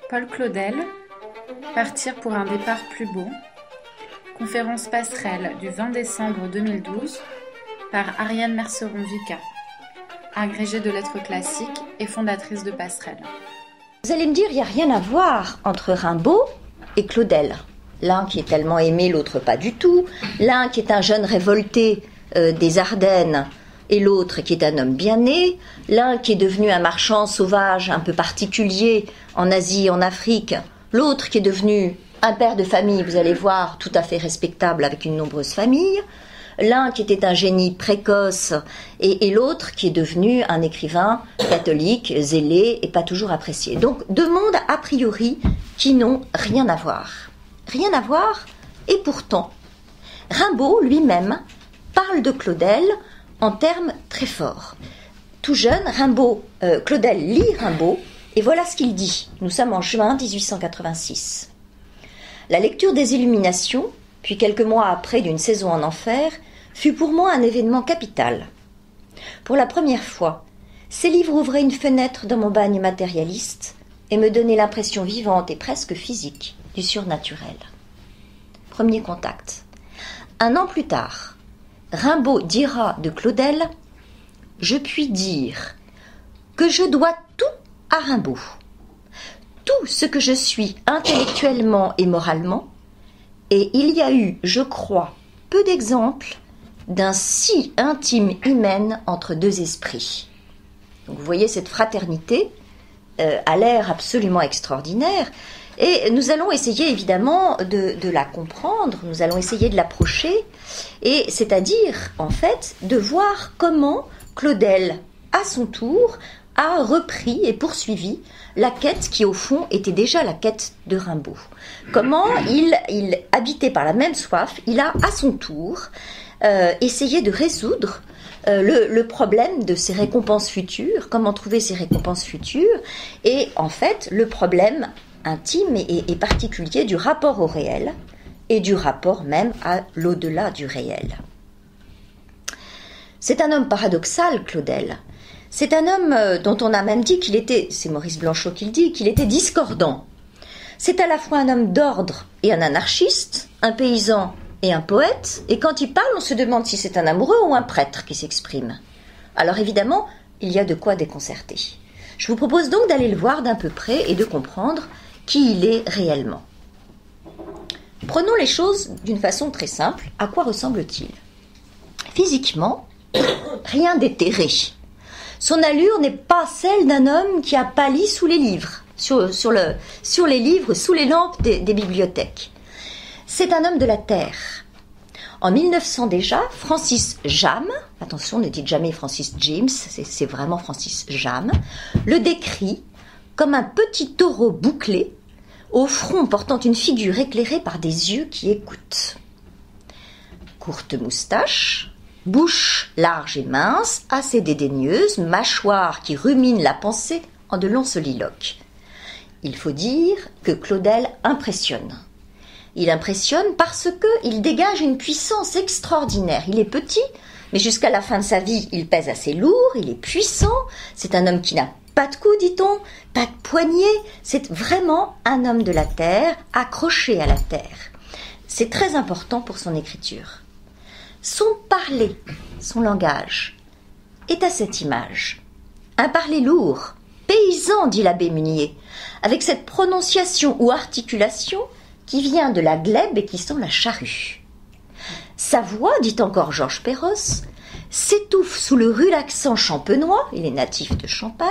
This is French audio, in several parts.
Paul Claudel, Partir pour un départ plus beau. Conférence passerelle du 20 décembre 2012 par Ariane Merceron-Vica, agrégée de lettres classiques et fondatrice de Passerelle. Vous allez me dire, il n'y a rien à voir entre Rimbaud et Claudel. L'un qui est tellement aimé, l'autre pas du tout. L'un qui est un jeune révolté des Ardennes et l'autre qui est un homme bien né. L'un qui est devenu un marchand sauvage un peu particulier en Asie et en Afrique. L'autre qui est devenu un père de famille, vous allez voir, tout à fait respectable avec une nombreuse famille. L'un qui était un génie précoce et l'autre qui est devenu un écrivain catholique, zélé et pas toujours apprécié. Donc deux mondes a priori qui n'ont rien à voir. Rien à voir, et pourtant, Rimbaud lui-même parle de Claudel en termes très forts. Tout jeune, Claudel lit Rimbaud, et voilà ce qu'il dit. Nous sommes en juin 1886. La lecture des Illuminations, puis quelques mois après d'une saison en enfer, fut pour moi un événement capital. Pour la première fois, ces livres ouvraient une fenêtre dans mon bagne matérialiste et me donnaient l'impression vivante et presque physique du surnaturel. Premier contact. Un an plus tard, Rimbaud dira de Claudel « Je puis dire que je dois tout à Rimbaud, tout ce que je suis intellectuellement et moralement, et il y a eu, je crois, peu d'exemples d'un si intime hymen entre deux esprits. » Donc vous voyez, cette fraternité a l'air absolument extraordinaire, et nous allons essayer évidemment de la comprendre, nous allons essayer de l'approcher, et c'est-à-dire, en fait, de voir comment Claudel, à son tour, a repris et poursuivi la quête qui, au fond, était déjà la quête de Rimbaud. Comment il habité par la même soif, il a, à son tour, essayé de résoudre le problème de ses récompenses futures, comment trouver ses récompenses futures, et en fait, le problème intime et particulier du rapport au réel, et du rapport même à l'au-delà du réel. C'est un homme paradoxal, Claudel. C'est un homme dont on a même dit qu'il était, c'est Maurice Blanchot qui le dit, qu'il était discordant. C'est à la fois un homme d'ordre et un anarchiste, un paysan et un poète, et quand il parle, on se demande si c'est un amoureux ou un prêtre qui s'exprime. Alors évidemment, il y a de quoi déconcerter. Je vous propose donc d'aller le voir d'un peu près et de comprendre qui il est réellement. Prenons les choses d'une façon très simple. À quoi ressemble-t-il ? Physiquement, rien d'éthéré. Son allure n'est pas celle d'un homme qui a pâli sous les livres, sur les livres, sous les lampes des bibliothèques. C'est un homme de la terre. En 1900 déjà, Francis Jammes, attention, ne dites jamais Francis James, c'est vraiment Francis Jammes, le décrit comme un petit taureau bouclé, au front portant une figure éclairée par des yeux qui écoutent. Courte moustache, bouche large et mince, assez dédaigneuse, mâchoire qui rumine la pensée en de longs soliloques. Il faut dire que Claudel impressionne. Il impressionne parce qu'il dégage une puissance extraordinaire. Il est petit, mais jusqu'à la fin de sa vie, il pèse assez lourd, il est puissant. C'est un homme qui n'a pas de cou, dit-on, pas de poignet. C'est vraiment un homme de la terre, accroché à la terre. C'est très important pour son écriture. Son parler, son langage, est à cette image. Un parler lourd, paysan, dit l'abbé Munier, avec cette prononciation ou articulation qui vient de la glèbe et qui sent la charrue. Sa voix, dit encore Georges Perros, s'étouffe sous le rude accent champenois, il est natif de Champagne,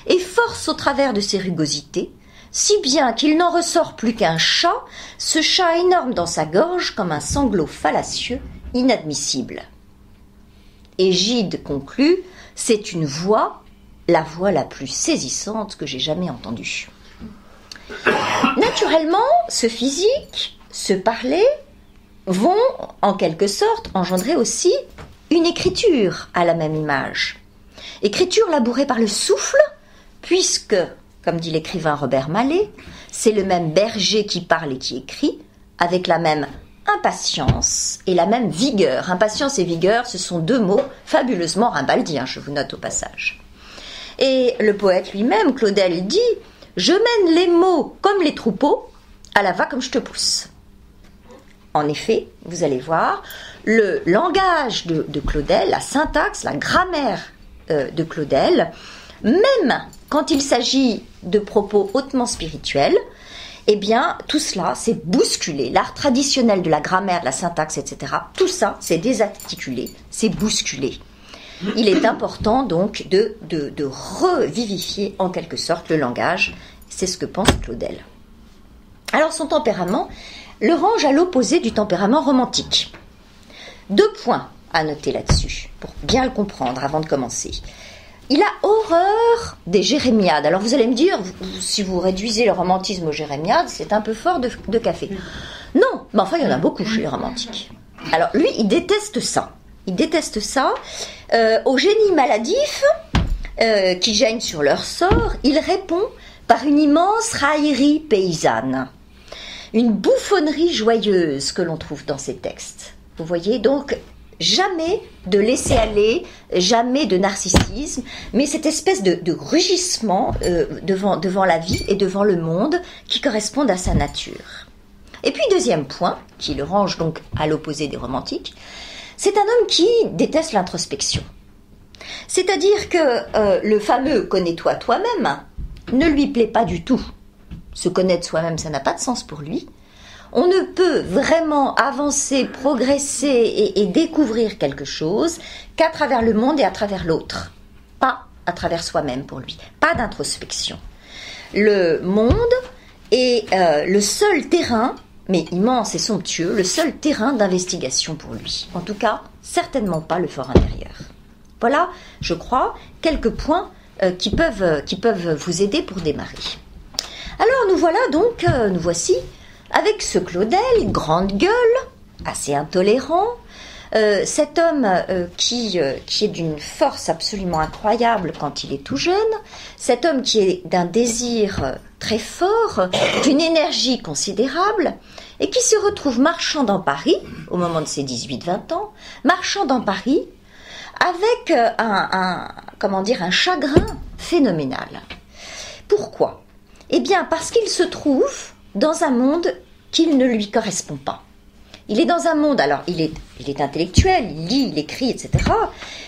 et force au travers de ses rugosités, si bien qu'il n'en ressort plus qu'un chat, ce chat énorme dans sa gorge comme un sanglot fallacieux, inadmissible. Et Gide conclut, c'est une voix, la voix la plus saisissante que j'ai jamais entendue. Naturellement, ce physique, ce parler, vont en quelque sorte engendrer aussi une écriture à la même image. Écriture labourée par le souffle, puisque, comme dit l'écrivain Robert Mallet, c'est le même berger qui parle et qui écrit, avec la même impatience et la même vigueur. Impatience et vigueur, ce sont deux mots fabuleusement rimbaldiens, je vous note au passage. Et le poète lui-même, Claudel, dit Je mène les mots comme les troupeaux, à la va comme je te pousse. En effet, vous allez voir, le langage de Claudel, la syntaxe, la grammaire de Claudel, même quand il s'agit de propos hautement spirituels, eh bien, tout cela, c'est bousculé. L'art traditionnel de la grammaire, de la syntaxe, etc., tout ça, c'est désarticulé, c'est bousculé. Il est important, donc, de revivifier, en quelque sorte, le langage. C'est ce que pense Claudel. Alors, son tempérament le range à l'opposé du tempérament romantique. 2 points à noter là-dessus, pour bien le comprendre avant de commencer. Il a horreur des jérémiades. Alors vous allez me dire, si vous réduisez le romantisme aux jérémiades, c'est un peu fort de café. Non, mais enfin il y en a beaucoup chez les romantiques. Alors lui, il déteste ça. Il déteste ça. Au génie maladif, qui gênent sur leur sort, il répond par une immense raillerie paysanne. Une bouffonnerie joyeuse que l'on trouve dans ces textes. Vous voyez, donc jamais de laisser-aller, jamais de narcissisme, mais cette espèce de rugissement devant la vie et devant le monde qui correspondent à sa nature. Et puis, deuxième point, qui le range donc à l'opposé des romantiques, c'est un homme qui déteste l'introspection. C'est-à-dire que le fameux « connais-toi toi-même » ne lui plaît pas du tout. Se connaître soi-même, ça n'a pas de sens pour lui. On ne peut vraiment avancer, progresser et découvrir quelque chose qu'à travers le monde et à travers l'autre. Pas à travers soi-même pour lui. Pas d'introspection. Le monde est le seul terrain, mais immense et somptueux, le seul terrain d'investigation pour lui. En tout cas, certainement pas le fort intérieur. Voilà, je crois, quelques points qui peuvent vous aider pour démarrer. Alors nous voici avec ce Claudel, grande gueule, assez intolérant, cet homme qui est d'une force absolument incroyable quand il est tout jeune, cet homme qui est d'un désir très fort, d'une énergie considérable, et qui se retrouve marchand dans Paris, au moment de ses 18-20 ans, marchand dans Paris, avec un chagrin phénoménal. Pourquoi ? Eh bien, parce qu'il se trouve dans un monde qui ne lui correspond pas. Il est dans un monde, alors il est intellectuel, il lit, il écrit, etc.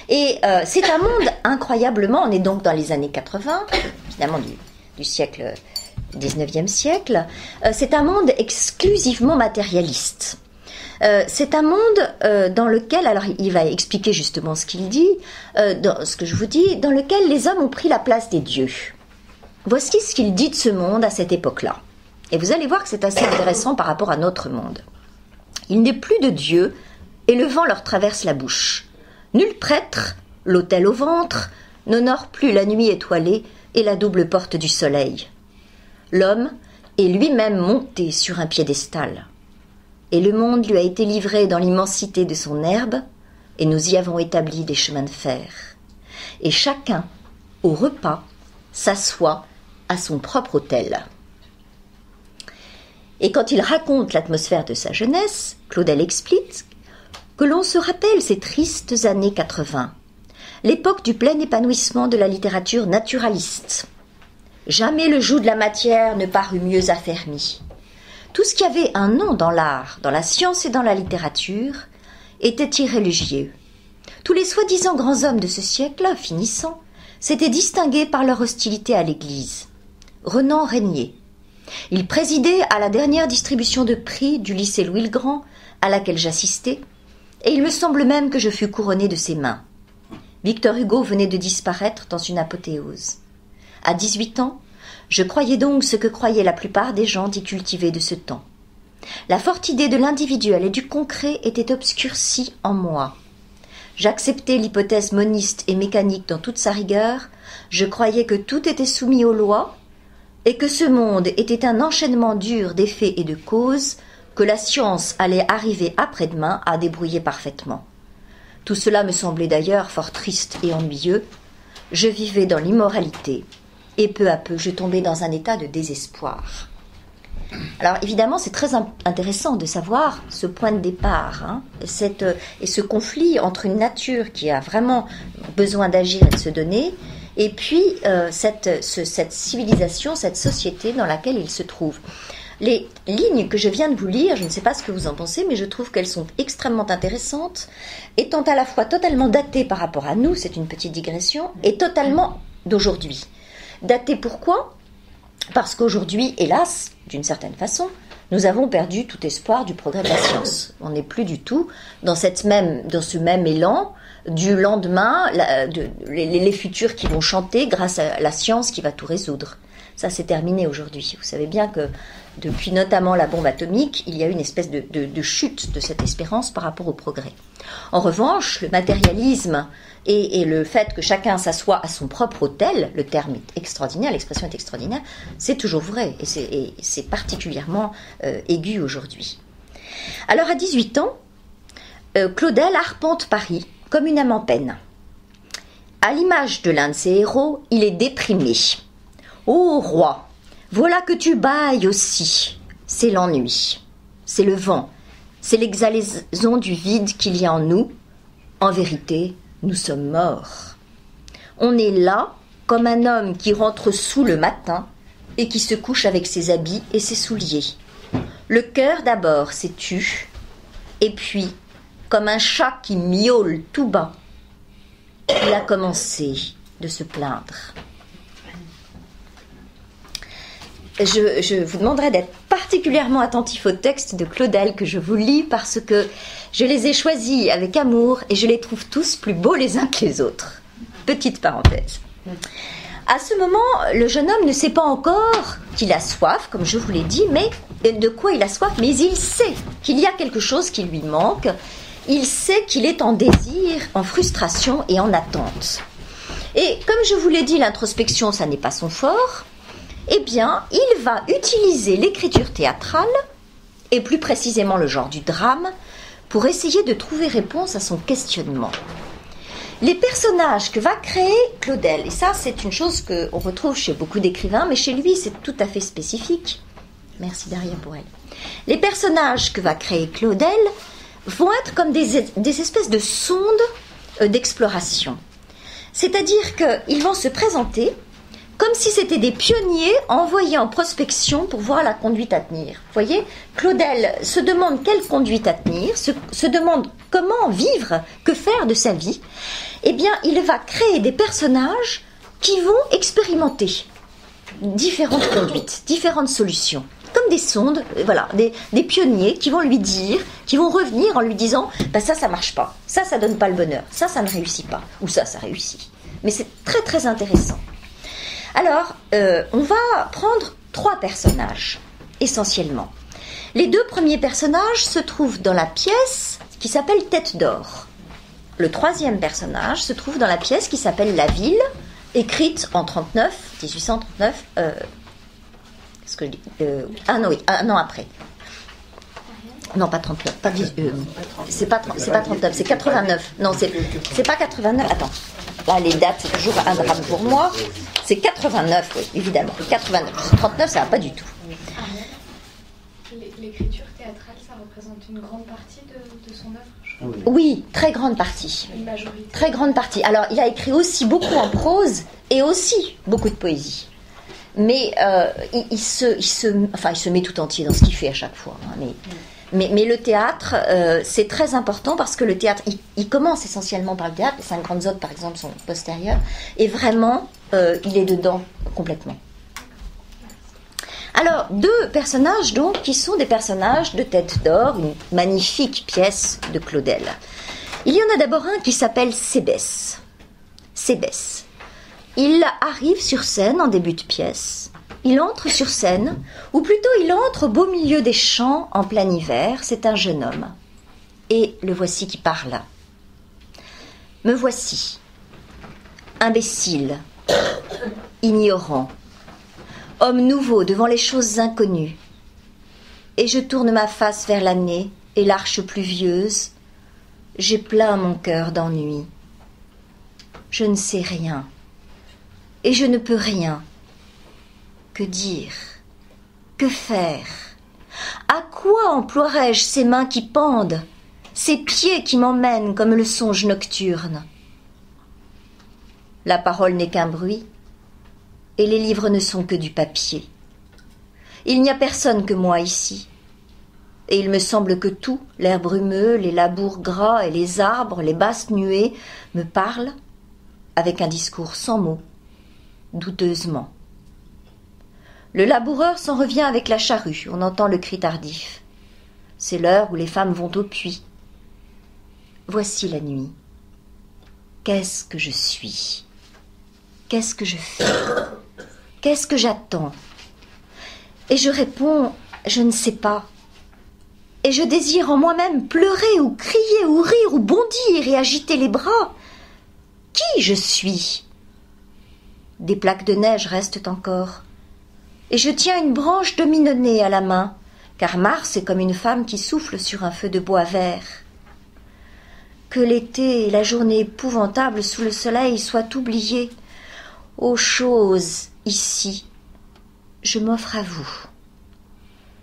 Et c'est un monde incroyablement, on est donc dans les années 80, évidemment du siècle, 19e siècle, c'est un monde exclusivement matérialiste. C'est un monde dans lequel, alors il va expliquer justement ce qu'il dit, dans ce que je vous dis, dans lequel les hommes ont pris la place des dieux. Voici ce qu'il dit de ce monde à cette époque-là. Et vous allez voir que c'est assez intéressant par rapport à notre monde. Il n'est plus de Dieu, et le vent leur traverse la bouche. Nul prêtre, l'autel au ventre, n'honore plus la nuit étoilée et la double porte du soleil. L'homme est lui-même monté sur un piédestal. Et le monde lui a été livré dans l'immensité de son herbe, et nous y avons établi des chemins de fer. Et chacun, au repas, s'assoit à son propre autel. Et quand il raconte l'atmosphère de sa jeunesse, Claudel explique que l'on se rappelle ces tristes années 80, l'époque du plein épanouissement de la littérature naturaliste. Jamais le joug de la matière ne parut mieux affermi. Tout ce qui avait un nom dans l'art, dans la science et dans la littérature, était irréligieux. Tous les soi-disant grands hommes de ce siècle, finissant, s'étaient distingués par leur hostilité à l'Église. Renan régnait. Il présidait à la dernière distribution de prix du lycée Louis-le-Grand, à laquelle j'assistais, et il me semble même que je fus couronné de ses mains. Victor Hugo venait de disparaître dans une apothéose. À 18 ans, je croyais donc ce que croyaient la plupart des gens dits cultivés de ce temps. La forte idée de l'individuel et du concret était obscurcie en moi. J'acceptais l'hypothèse moniste et mécanique dans toute sa rigueur, je croyais que tout était soumis aux lois, et que ce monde était un enchaînement dur d'effets et de causes que la science allait arriver après-demain à débrouiller parfaitement. Tout cela me semblait d'ailleurs fort triste et ennuyeux. Je vivais dans l'immoralité, et peu à peu je tombais dans un état de désespoir. Alors évidemment, c'est très intéressant de savoir ce point de départ, et ce conflit entre une nature qui a vraiment besoin d'agir et de se donner, et puis cette civilisation, cette société dans laquelle il se trouve. Les lignes que je viens de vous lire, je ne sais pas ce que vous en pensez, mais je trouve qu'elles sont extrêmement intéressantes, étant à la fois totalement datées par rapport à nous, c'est une petite digression, et totalement d'aujourd'hui. Datées pourquoi ? Parce qu'aujourd'hui, hélas, d'une certaine façon, nous avons perdu tout espoir du progrès de la science. On n'est plus du tout dans ce même élan du lendemain, les futurs qui vont chanter grâce à la science qui va tout résoudre. Ça, c'est terminé aujourd'hui. Vous savez bien que depuis notamment la bombe atomique, il y a une espèce de chute de cette espérance par rapport au progrès. En revanche, le matérialisme et le fait que chacun s'assoit à son propre autel, le terme est extraordinaire, l'expression est extraordinaire, c'est toujours vrai et c'est particulièrement aigu aujourd'hui. Alors à 18 ans, Claudel arpente Paris comme une âme en peine. À l'image de l'un de ses héros, il est déprimé. Ô roi, voilà que tu bâilles aussi. C'est l'ennui, c'est le vent, c'est l'exhalaison du vide qu'il y a en nous. En vérité, nous sommes morts. On est là comme un homme qui rentre sous le matin et qui se couche avec ses habits et ses souliers. Le cœur d'abord s'est tu, et puis, comme un chat qui miaule tout bas, il a commencé de se plaindre. Je vous demanderai d'être particulièrement attentif aux textes de Claudel que je vous lis parce que je les ai choisis avec amour et je les trouve tous plus beaux les uns que les autres. Petite parenthèse. À ce moment, le jeune homme ne sait pas encore qu'il a soif, comme je vous l'ai dit, mais de quoi il a soif, mais il sait qu'il y a quelque chose qui lui manque. Il sait qu'il est en désir, en frustration et en attente. Et comme je vous l'ai dit, l'introspection, ça n'est pas son fort. Eh bien, il va utiliser l'écriture théâtrale, et plus précisément le genre du drame, pour essayer de trouver réponse à son questionnement. Les personnages que va créer Claudel, et ça c'est une chose qu'on retrouve chez beaucoup d'écrivains, mais chez lui c'est tout à fait spécifique. Merci Daria pour elle. Les personnages que va créer Claudel vont être comme des espèces de sondes d'exploration. C'est-à-dire qu'ils vont se présenter comme si c'était des pionniers envoyés en prospection pour voir la conduite à tenir. Vous voyez, Claudel se demande quelle conduite à tenir, se demande comment vivre, que faire de sa vie. Eh bien, il va créer des personnages qui vont expérimenter différentes conduites, différentes solutions. Comme des sondes, voilà, des pionniers qui vont lui dire, qui vont revenir en lui disant bah ça marche pas, ça donne pas le bonheur, ça ne réussit pas, ou ça réussit. Mais c'est très très intéressant. Alors, on va prendre 3 personnages, essentiellement. Les 2 premiers personnages se trouvent dans la pièce qui s'appelle Tête d'or. Le 3e personnage se trouve dans la pièce qui s'appelle La Ville, écrite en 1839. Qu'est-ce que je dis un an après. Non, pas 39. C'est pas 39, c'est 89. Non, c'est pas 89. Attends. Là, les dates, c'est toujours un drame pour moi. C'est 89, oui, évidemment. 89. 39, ça va pas du tout. L'écriture théâtrale, ça représente une grande partie de son œuvre, je crois. Oui, très grande partie. Une majorité. Très grande partie. Alors, il a écrit aussi beaucoup en prose et aussi beaucoup de poésie. Mais il se met tout entier dans ce qu'il fait à chaque fois. Hein, mais le théâtre, c'est très important parce que le théâtre, il commence essentiellement par le théâtre. Les 5 grandes odes, par exemple, sont postérieures. Et vraiment, il est dedans complètement. Alors, 2 personnages, donc, qui sont des personnages de Tête d'or, une magnifique pièce de Claudel. Il y en a d'abord un qui s'appelle Sébès. Sébès. Il arrive sur scène en début de pièce. Il entre sur scène, ou plutôt il entre au beau milieu des champs en plein hiver. C'est un jeune homme. Et le voici qui parle. Me voici, imbécile, ignorant, homme nouveau devant les choses inconnues. Et je tourne ma face vers l'année et l'arche pluvieuse. J'ai plein mon cœur d'ennui. Je ne sais rien. Et je ne peux rien. Que dire? Que faire? À quoi emploierais-je ces mains qui pendent, ces pieds qui m'emmènent comme le songe nocturne? La parole n'est qu'un bruit, et les livres ne sont que du papier. Il n'y a personne que moi ici, et il me semble que tout, l'air brumeux, les labours gras et les arbres, les basses nuées, me parlent avec un discours sans mots, douteusement. Le laboureur s'en revient avec la charrue, on entend le cri tardif. C'est l'heure où les femmes vont au puits. Voici la nuit. Qu'est-ce que je suis? Qu'est-ce que je fais? Qu'est-ce que j'attends? Et je réponds, je ne sais pas. Et je désire en moi-même pleurer ou crier ou rire ou bondir et agiter les bras. Qui je suis? Des plaques de neige restent encore. Et je tiens une branche de mignonnet à la main, car Mars est comme une femme qui souffle sur un feu de bois vert. Que l'été et la journée épouvantable sous le soleil soient oubliés. Ô choses, ici, je m'offre à vous.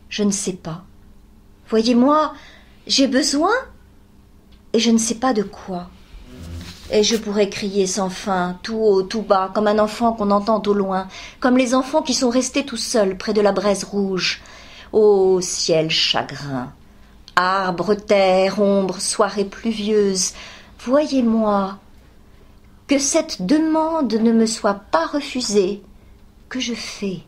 Je ne sais pas. Voyez-moi, j'ai besoin, et je ne sais pas de quoi. Et je pourrais crier sans fin, tout haut, tout bas, comme un enfant qu'on entend au loin, comme les enfants qui sont restés tout seuls près de la braise rouge. Ô ciel chagrin, arbres, terre, ombre, soirée pluvieuse, voyez-moi, que cette demande ne me soit pas refusée, que je fais.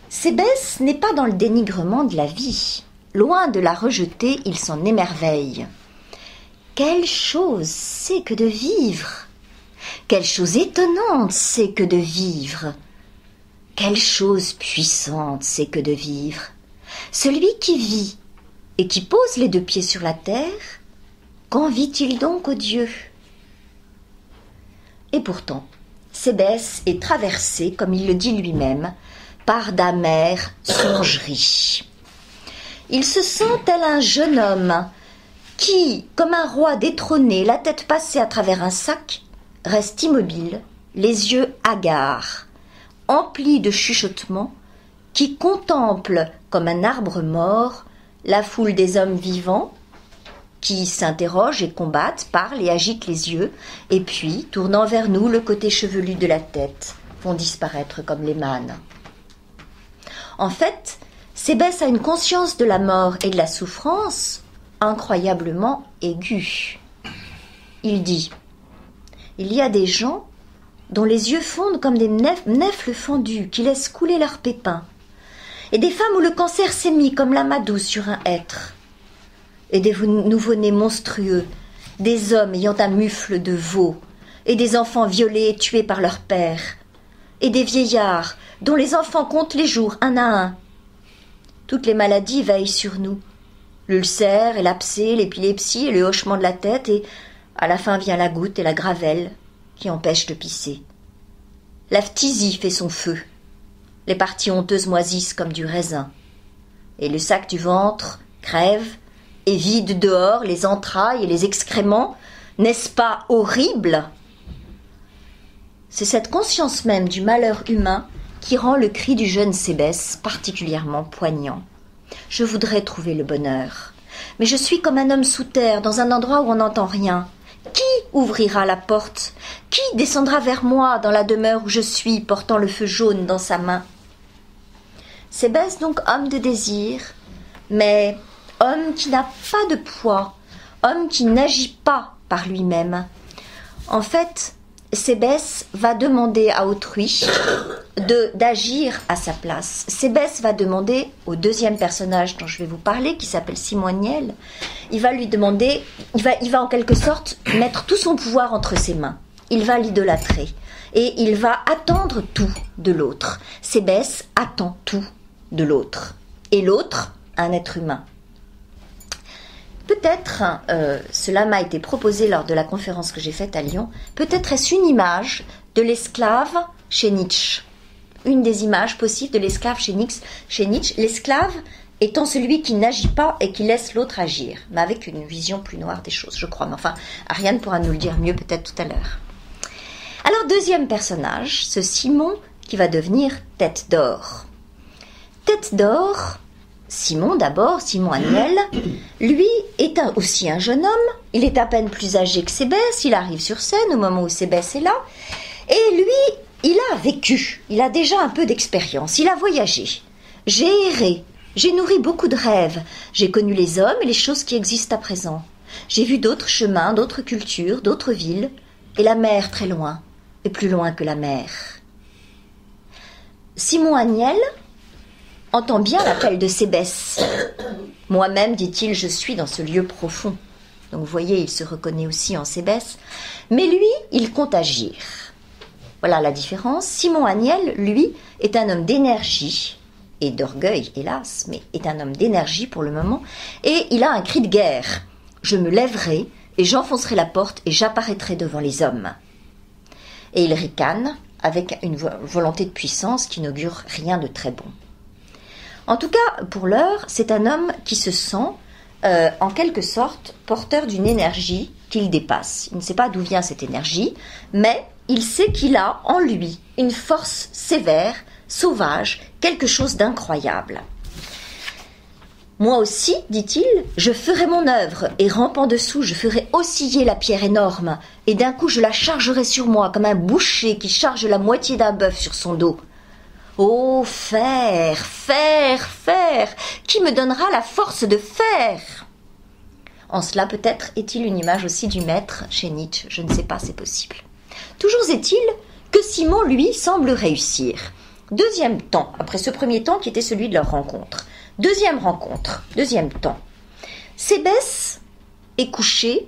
Sébès n'est pas dans le dénigrement de la vie. Loin de la rejeter, il s'en émerveille. Quelle chose c'est que de vivre! Quelle chose étonnante c'est que de vivre! Quelle chose puissante c'est que de vivre! Celui qui vit et qui pose les deux pieds sur la terre, qu'en vit-il donc aux dieux? Et pourtant, Sébès est traversé, comme il le dit lui-même, par d'amères songeries. Il se sent tel un jeune homme qui, comme un roi détrôné, la tête passée à travers un sac, reste immobile, les yeux hagards, emplis de chuchotements, qui contemple, comme un arbre mort, la foule des hommes vivants, qui s'interrogent et combattent, parlent et agitent les yeux, et puis, tournant vers nous le côté chevelu de la tête, vont disparaître comme les mânes. En fait, Sébès a une conscience de la mort et de la souffrance incroyablement aiguë. Il dit « Il y a des gens dont les yeux fondent comme des nèfles fendues qui laissent couler leurs pépins, et des femmes où le cancer s'est mis comme l'amadou sur un hêtre, et des nouveau-nés monstrueux, des hommes ayant un mufle de veau, et des enfants violés et tués par leur père, et des vieillards dont les enfants comptent les jours un à un. Toutes les maladies veillent sur nous, l'ulcère et l'abcès, l'épilepsie et le hochement de la tête, et à la fin vient la goutte et la gravelle qui empêchent de pisser. La phtisie fait son feu, les parties honteuses moisissent comme du raisin, et le sac du ventre crève et vide dehors les entrailles et les excréments. N'est-ce pas horrible? C'est cette conscience même du malheur humain qui rend le cri du jeune Sébès particulièrement poignant. Je voudrais trouver le bonheur, mais je suis comme un homme sous terre, dans un endroit où on n'entend rien. Qui ouvrira la porte? Qui descendra vers moi dans la demeure où je suis, portant le feu jaune dans sa main? Sébès donc homme de désir, mais homme qui n'a pas de poids, homme qui n'agit pas par lui-même. En fait, Sébès va demander à autrui d'agir à sa place. Sébès va demander au deuxième personnage dont je vais vous parler, qui s'appelle Simoniel, il va lui demander, il va en quelque sorte mettre tout son pouvoir entre ses mains. Il va l'idolâtrer et il va attendre tout de l'autre. Sébès attend tout de l'autre. Et l'autre, un être humain. Peut-être, cela m'a été proposé lors de la conférence que j'ai faite à Lyon, peut-être est-ce une image de l'esclave chez Nietzsche. Une des images possibles de l'esclave chez Nietzsche. L'esclave étant celui qui n'agit pas et qui laisse l'autre agir, mais avec une vision plus noire des choses, je crois. Mais enfin, Ariane pourra nous le dire mieux peut-être tout à l'heure. Alors, deuxième personnage, ce Simon qui va devenir Tête d'Or. Tête d'Or, Simon d'abord, Simon Aniel, lui est aussi un jeune homme, il est à peine plus âgé que Sébès, il arrive sur scène au moment où Sébès est là, et lui, il a vécu, il a déjà un peu d'expérience, il a voyagé. J'ai erré, j'ai nourri beaucoup de rêves, j'ai connu les hommes et les choses qui existent à présent. J'ai vu d'autres chemins, d'autres cultures, d'autres villes, et la mer très loin, et plus loin que la mer. Simon Aniel entend bien l'appel de Sébès. Moi-même, dit-il, je suis dans ce lieu profond. Donc vous voyez, il se reconnaît aussi en Sébès. Mais lui, il compte agir. Voilà la différence. Simon Aniel, lui, est un homme d'énergie et d'orgueil, hélas, mais est un homme d'énergie pour le moment. Et il a un cri de guerre. Je me lèverai et j'enfoncerai la porte et j'apparaîtrai devant les hommes. Et il ricane avec une volonté de puissance qui n'augure rien de très bon. En tout cas, pour l'heure, c'est un homme qui se sent, en quelque sorte, porteur d'une énergie qu'il dépasse. Il ne sait pas d'où vient cette énergie, mais il sait qu'il a en lui une force sévère, sauvage, quelque chose d'incroyable. Moi aussi, dit-il, je ferai mon œuvre, et rampant dessous, je ferai osciller la pierre énorme, et d'un coup je la chargerai sur moi, comme un boucher qui charge la moitié d'un bœuf sur son dos. Oh, fer, fer, fer, qui me donnera la force de fer? En cela, peut-être, est-il une image aussi du maître chez Nietzsche, je ne sais pas, c'est possible. Toujours est-il que Simon, lui, semble réussir. Deuxième temps, après ce premier temps qui était celui de leur rencontre. Deuxième rencontre, deuxième temps. Sébès est couché,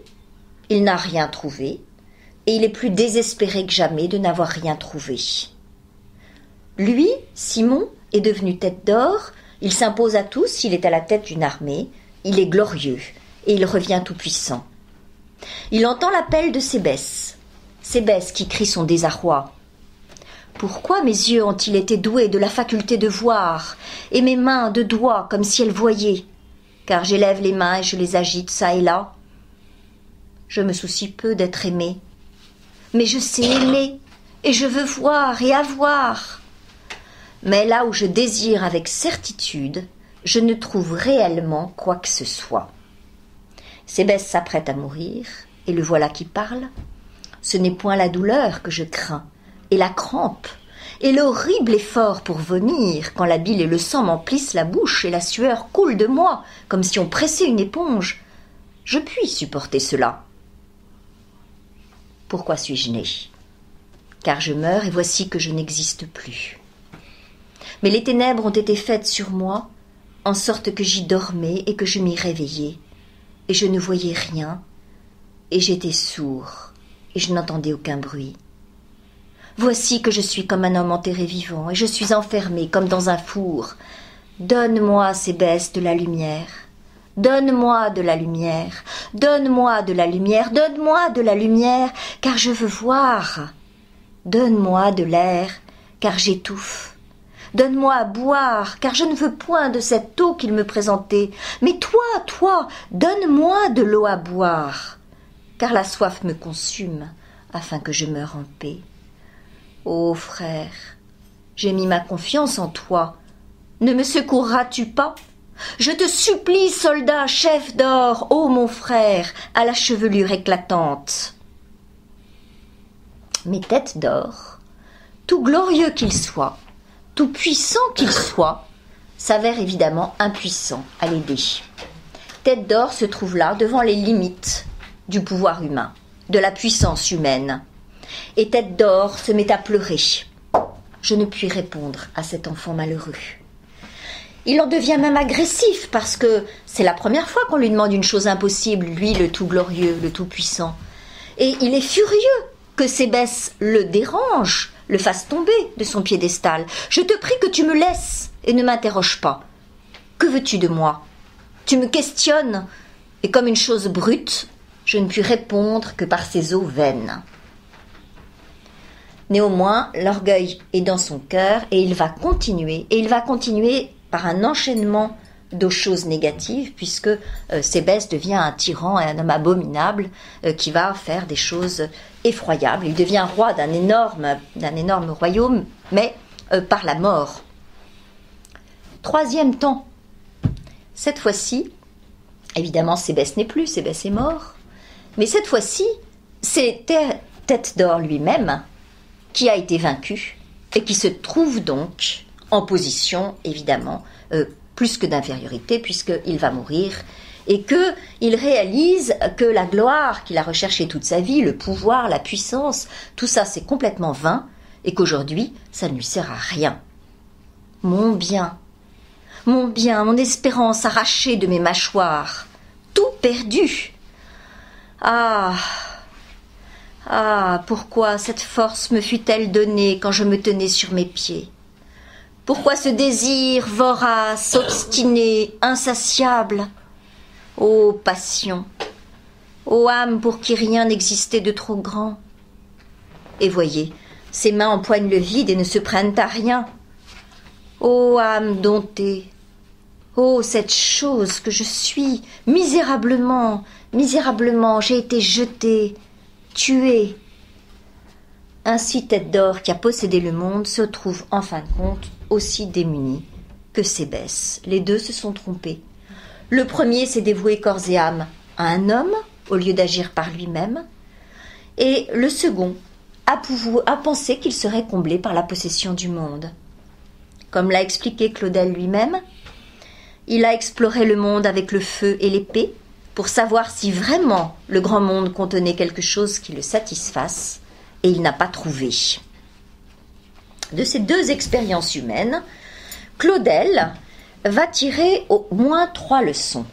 il n'a rien trouvé, et il est plus désespéré que jamais de n'avoir rien trouvé. Lui, Simon, est devenu tête d'or, il s'impose à tous, il est à la tête d'une armée, il est glorieux, et il revient tout-puissant. Il entend l'appel de Sébès qui crie son désarroi. Pourquoi mes yeux ont-ils été doués de la faculté de voir, et mes mains de doigts comme si elles voyaient? Car j'élève les mains et je les agite çà et là. Je me soucie peu d'être aimé, mais je sais aimer, et je veux voir et avoir. Mais là où je désire avec certitude, je ne trouve réellement quoi que ce soit. Sébès s'apprête à mourir, et le voilà qui parle. Ce n'est point la douleur que je crains, et la crampe, et l'horrible effort pour vomir, quand la bile et le sang m'emplissent la bouche, et la sueur coule de moi, comme si on pressait une éponge. Je puis supporter cela. Pourquoi suis-je né? Car je meurs, et voici que je n'existe plus. Mais les ténèbres ont été faites sur moi, en sorte que j'y dormais et que je m'y réveillais, et je ne voyais rien, et j'étais sourd, et je n'entendais aucun bruit. Voici que je suis comme un homme enterré vivant, et je suis enfermé comme dans un four. Donne-moi, Sébès, de la lumière. Donne-moi de la lumière. Donne-moi de la lumière. Donne-moi de la lumière, car je veux voir. Donne-moi de l'air, car j'étouffe. Donne-moi à boire, car je ne veux point de cette eau qu'il me présentait. Mais toi, donne-moi de l'eau à boire, car la soif me consume, afin que je meure en paix. Ô frère, j'ai mis ma confiance en toi. Ne me secourras-tu pas? Je te supplie, soldat, chef d'or, ô mon frère, à la chevelure éclatante. Mais tête d'or, tout glorieux qu'il soit, tout puissant qu'il soit, s'avère évidemment impuissant à l'aider. Tête d'or se trouve là devant les limites du pouvoir humain, de la puissance humaine. Et Tête d'or se met à pleurer. Je ne puis répondre à cet enfant malheureux. Il en devient même agressif parce que c'est la première fois qu'on lui demande une chose impossible, lui le tout glorieux, le tout puissant. Et il est furieux que Sébès le dérange, le fasse tomber de son piédestal. Je te prie que tu me laisses et ne m'interroge pas. Que veux-tu de moi? Tu me questionnes et comme une chose brute, je ne puis répondre que par ces eaux vaines. Néanmoins, l'orgueil est dans son cœur et il va continuer par un enchaînement de choses négatives, puisque Sébès devient un tyran et un homme abominable qui va faire des choses effroyables. Il devient roi d'un énorme royaume, mais par la mort. Troisième temps, Cette fois-ci, évidemment, Sébès n'est plus, Sébès est mort. Mais cette fois-ci, c'est Tête d'Or lui-même qui a été vaincu et qui se trouve donc en position, évidemment, plus que d'infériorité, puisqu'il va mourir et qu'il réalise que la gloire qu'il a recherchée toute sa vie, le pouvoir, la puissance, tout ça, c'est complètement vain et qu'aujourd'hui, ça ne lui sert à rien. Mon bien, mon espérance arrachée de mes mâchoires, tout perdu. Ah, pourquoi cette force me fut-elle donnée quand je me tenais sur mes pieds? Pourquoi ce désir vorace, obstiné, insatiable? Ô passion, ô âme pour qui rien n'existait de trop grand. Et voyez, ses mains empoignent le vide et ne se prennent à rien. Ô âme domptée, ô cette chose que je suis, misérablement, j'ai été jetée, tuée. Ainsi Tête d'Or, qui a possédé le monde, se trouve en fin de compte aussi démunie que Sébès. Les deux se sont trompés. Le premier s'est dévoué corps et âme à un homme au lieu d'agir par lui-même, et le second a pensé qu'il serait comblé par la possession du monde. Comme l'a expliqué Claudel lui-même, il a exploré le monde avec le feu et l'épée pour savoir si vraiment le grand monde contenait quelque chose qui le satisfasse, et il n'a pas trouvé. De ces deux expériences humaines, Claudel va tirer au moins 3 leçons.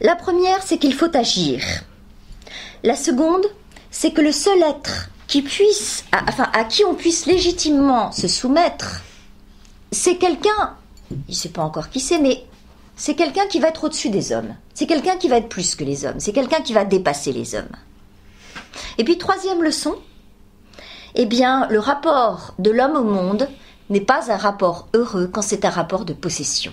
La première, c'est qu'il faut agir. La seconde, c'est que le seul être à qui on puisse légitimement se soumettre, c'est quelqu'un, il ne sait pas encore qui c'est, mais c'est quelqu'un qui va être au-dessus des hommes. C'est quelqu'un qui va être plus que les hommes. C'est quelqu'un qui va dépasser les hommes. Et puis, troisième leçon, eh bien, le rapport de l'homme au monde n'est pas un rapport heureux quand c'est un rapport de possession.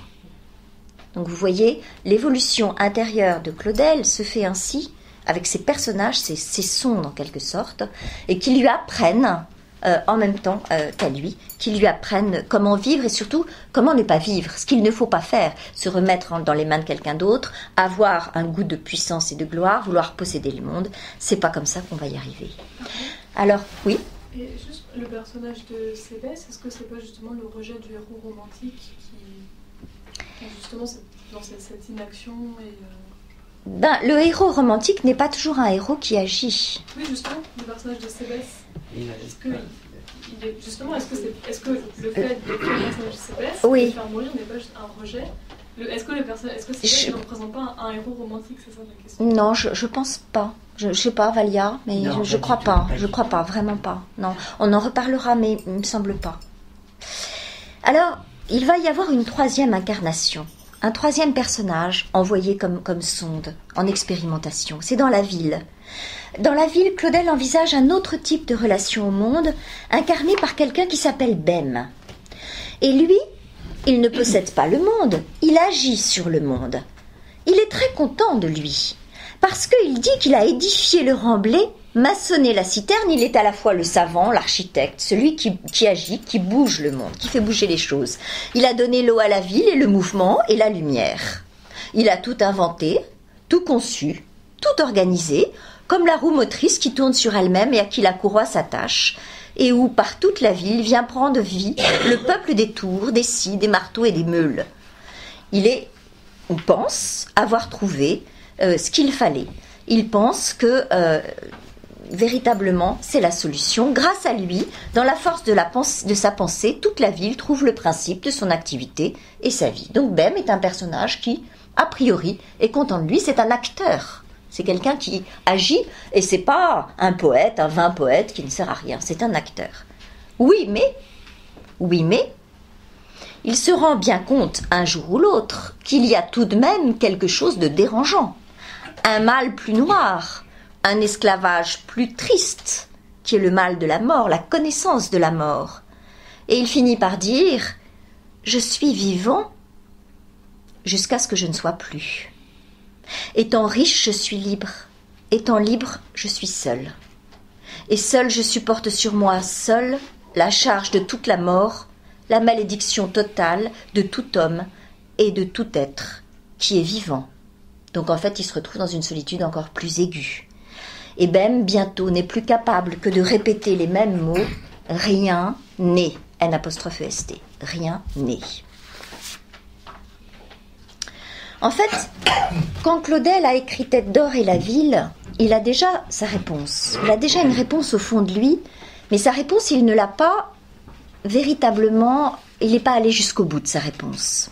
Donc vous voyez, l'évolution intérieure de Claudel se fait ainsi, avec ses personnages, ses sondes en quelque sorte, et qui lui apprennent, en même temps qu'à lui, qui lui apprennent comment vivre et surtout comment ne pas vivre, ce qu'il ne faut pas faire, se remettre dans les mains de quelqu'un d'autre, avoir un goût de puissance et de gloire, vouloir posséder le monde, c'est pas comme ça qu'on va y arriver. Alors, oui. Et juste le personnage de Sébès, est-ce que c'est pas justement le rejet du héros romantique qui justement dans cette inaction et le héros romantique n'est pas toujours un héros qui agit. Oui, justement, le personnage de Sébès. Est-ce que le fait de créer le personnage de Sébès, oui, de faire mourir, n'est pas juste un rejet? Est-ce que Sébès ne représente pas un héros romantique? C'est ça la question. Non, je pense pas. Je sais pas, Valia, mais non, je crois pas. Je crois pas, vraiment pas. Non, on en reparlera, mais il me semble pas. Alors, il va y avoir une troisième incarnation, un troisième personnage envoyé comme sonde, en expérimentation. C'est dans la ville. Dans la ville, Claudel envisage un autre type de relation au monde, incarné par quelqu'un qui s'appelle Bem. Et lui, il ne possède pas le monde, il agit sur le monde. Il est très content de lui, parce qu'il dit qu'il a édifié le remblai, maçonné la citerne, il est à la fois le savant, l'architecte, celui qui agit, qui bouge le monde, qui fait bouger les choses. Il a donné l'eau à la ville et le mouvement et la lumière. Il a tout inventé, tout conçu, tout organisé, comme la roue motrice qui tourne sur elle-même et à qui la courroie s'attache, et où, par toute la ville, vient prendre vie le peuple des tours, des scies, des marteaux et des meules. On pense avoir trouvé ce qu'il fallait. Il pense que, véritablement, c'est la solution. Grâce à lui, dans la force de sa pensée, toute la ville trouve le principe de son activité et sa vie. Donc Bem est un personnage qui, a priori, est content de lui. C'est un acteur. C'est quelqu'un qui agit, et c'est pas un poète, un vain poète qui ne sert à rien, c'est un acteur. Oui, mais, il se rend bien compte, un jour ou l'autre, qu'il y a tout de même quelque chose de dérangeant. Un mal plus noir, un esclavage plus triste, qui est le mal de la mort, la connaissance de la mort. Et il finit par dire « Je suis vivant jusqu'à ce que je ne sois plus. » Étant riche, je suis libre. Étant libre, je suis seul. Et seul, je supporte sur moi, seul, la charge de toute la mort, la malédiction totale de tout homme et de tout être qui est vivant. Donc en fait, il se retrouve dans une solitude encore plus aiguë. Et même bientôt n'est plus capable que de répéter les mêmes mots. Rien n'est. N''est. Rien n'est. En fait, quand Claudel a écrit Tête d'or et la ville, il a déjà sa réponse. Il a déjà une réponse au fond de lui, mais sa réponse, il ne l'a pas véritablement, il n'est pas allé jusqu'au bout de sa réponse.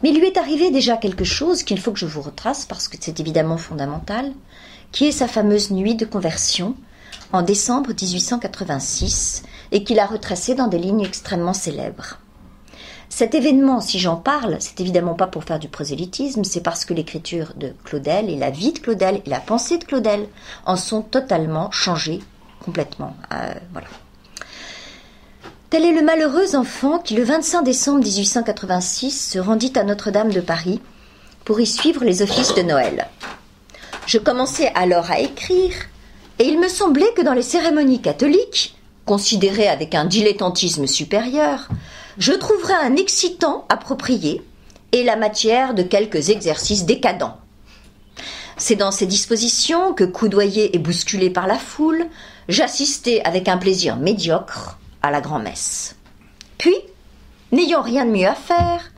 Mais il lui est arrivé déjà quelque chose qu'il faut que je vous retrace parce que c'est évidemment fondamental, qui est sa fameuse nuit de conversion en décembre 1886 et qu'il a retracé dans des lignes extrêmement célèbres. Cet événement, si j'en parle, c'est évidemment pas pour faire du prosélytisme, c'est parce que l'écriture de Claudel et la vie de Claudel et la pensée de Claudel en sont totalement changées, complètement. Voilà. Tel est le malheureux enfant qui, le 25 décembre 1886, se rendit à Notre-Dame de Paris pour y suivre les offices de Noël. Je commençais alors à écrire, et il me semblait que dans les cérémonies catholiques, considérées avec un dilettantisme supérieur, je trouverais un excitant approprié et la matière de quelques exercices décadents. C'est dans ces dispositions que, coudoyé et bousculé par la foule, j'assistais avec un plaisir médiocre à la grand-messe. Puis, n'ayant rien de mieux à faire,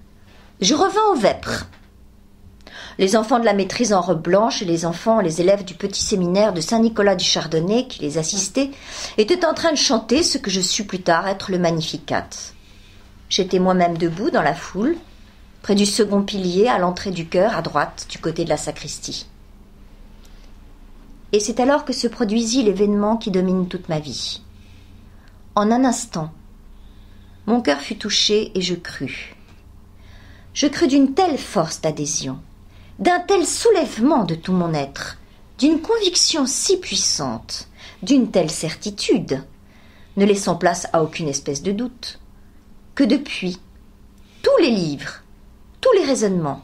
je revins aux vêpres. Les enfants de la maîtrise en robe blanche et les élèves du petit séminaire de Saint-Nicolas du Chardonnay qui les assistaient étaient en train de chanter ce que je sus plus tard être le Magnificat. J'étais moi-même debout dans la foule, près du second pilier à l'entrée du chœur, à droite, du côté de la sacristie. Et c'est alors que se produisit l'événement qui domine toute ma vie. En un instant, mon cœur fut touché et je crus. Je crus d'une telle force d'adhésion, d'un tel soulèvement de tout mon être, d'une conviction si puissante, d'une telle certitude, ne laissant place à aucune espèce de doute, que depuis, tous les livres, tous les raisonnements,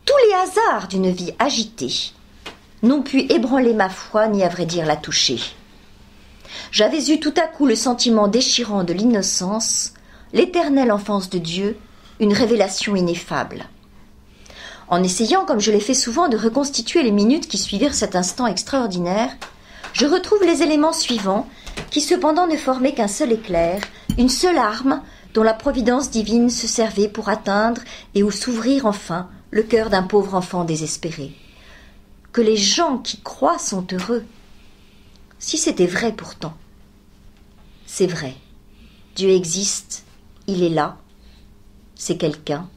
tous les hasards d'une vie agitée n'ont pu ébranler ma foi ni à vrai dire la toucher. J'avais eu tout à coup le sentiment déchirant de l'innocence, l'éternelle enfance de Dieu, une révélation ineffable. En essayant, comme je l'ai fait souvent, de reconstituer les minutes qui suivirent cet instant extraordinaire, je retrouve les éléments suivants, qui cependant ne formaient qu'un seul éclair, une seule arme dont la providence divine se servait pour atteindre et où s'ouvrir enfin le cœur d'un pauvre enfant désespéré. Que les gens qui croient sont heureux. Si c'était vrai pourtant. C'est vrai. Dieu existe, il est là, c'est quelqu'un,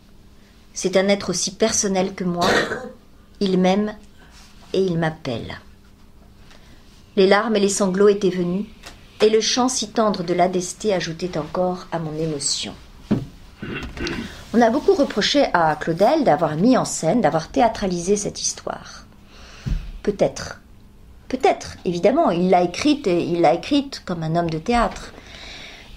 c'est un être aussi personnel que moi, il m'aime et il m'appelle. Les larmes et les sanglots étaient venus, et le chant si tendre de l'Adesté ajoutait encore à mon émotion. On a beaucoup reproché à Claudel d'avoir mis en scène, d'avoir théâtralisé cette histoire. Peut-être, évidemment, il l'a écrite comme un homme de théâtre.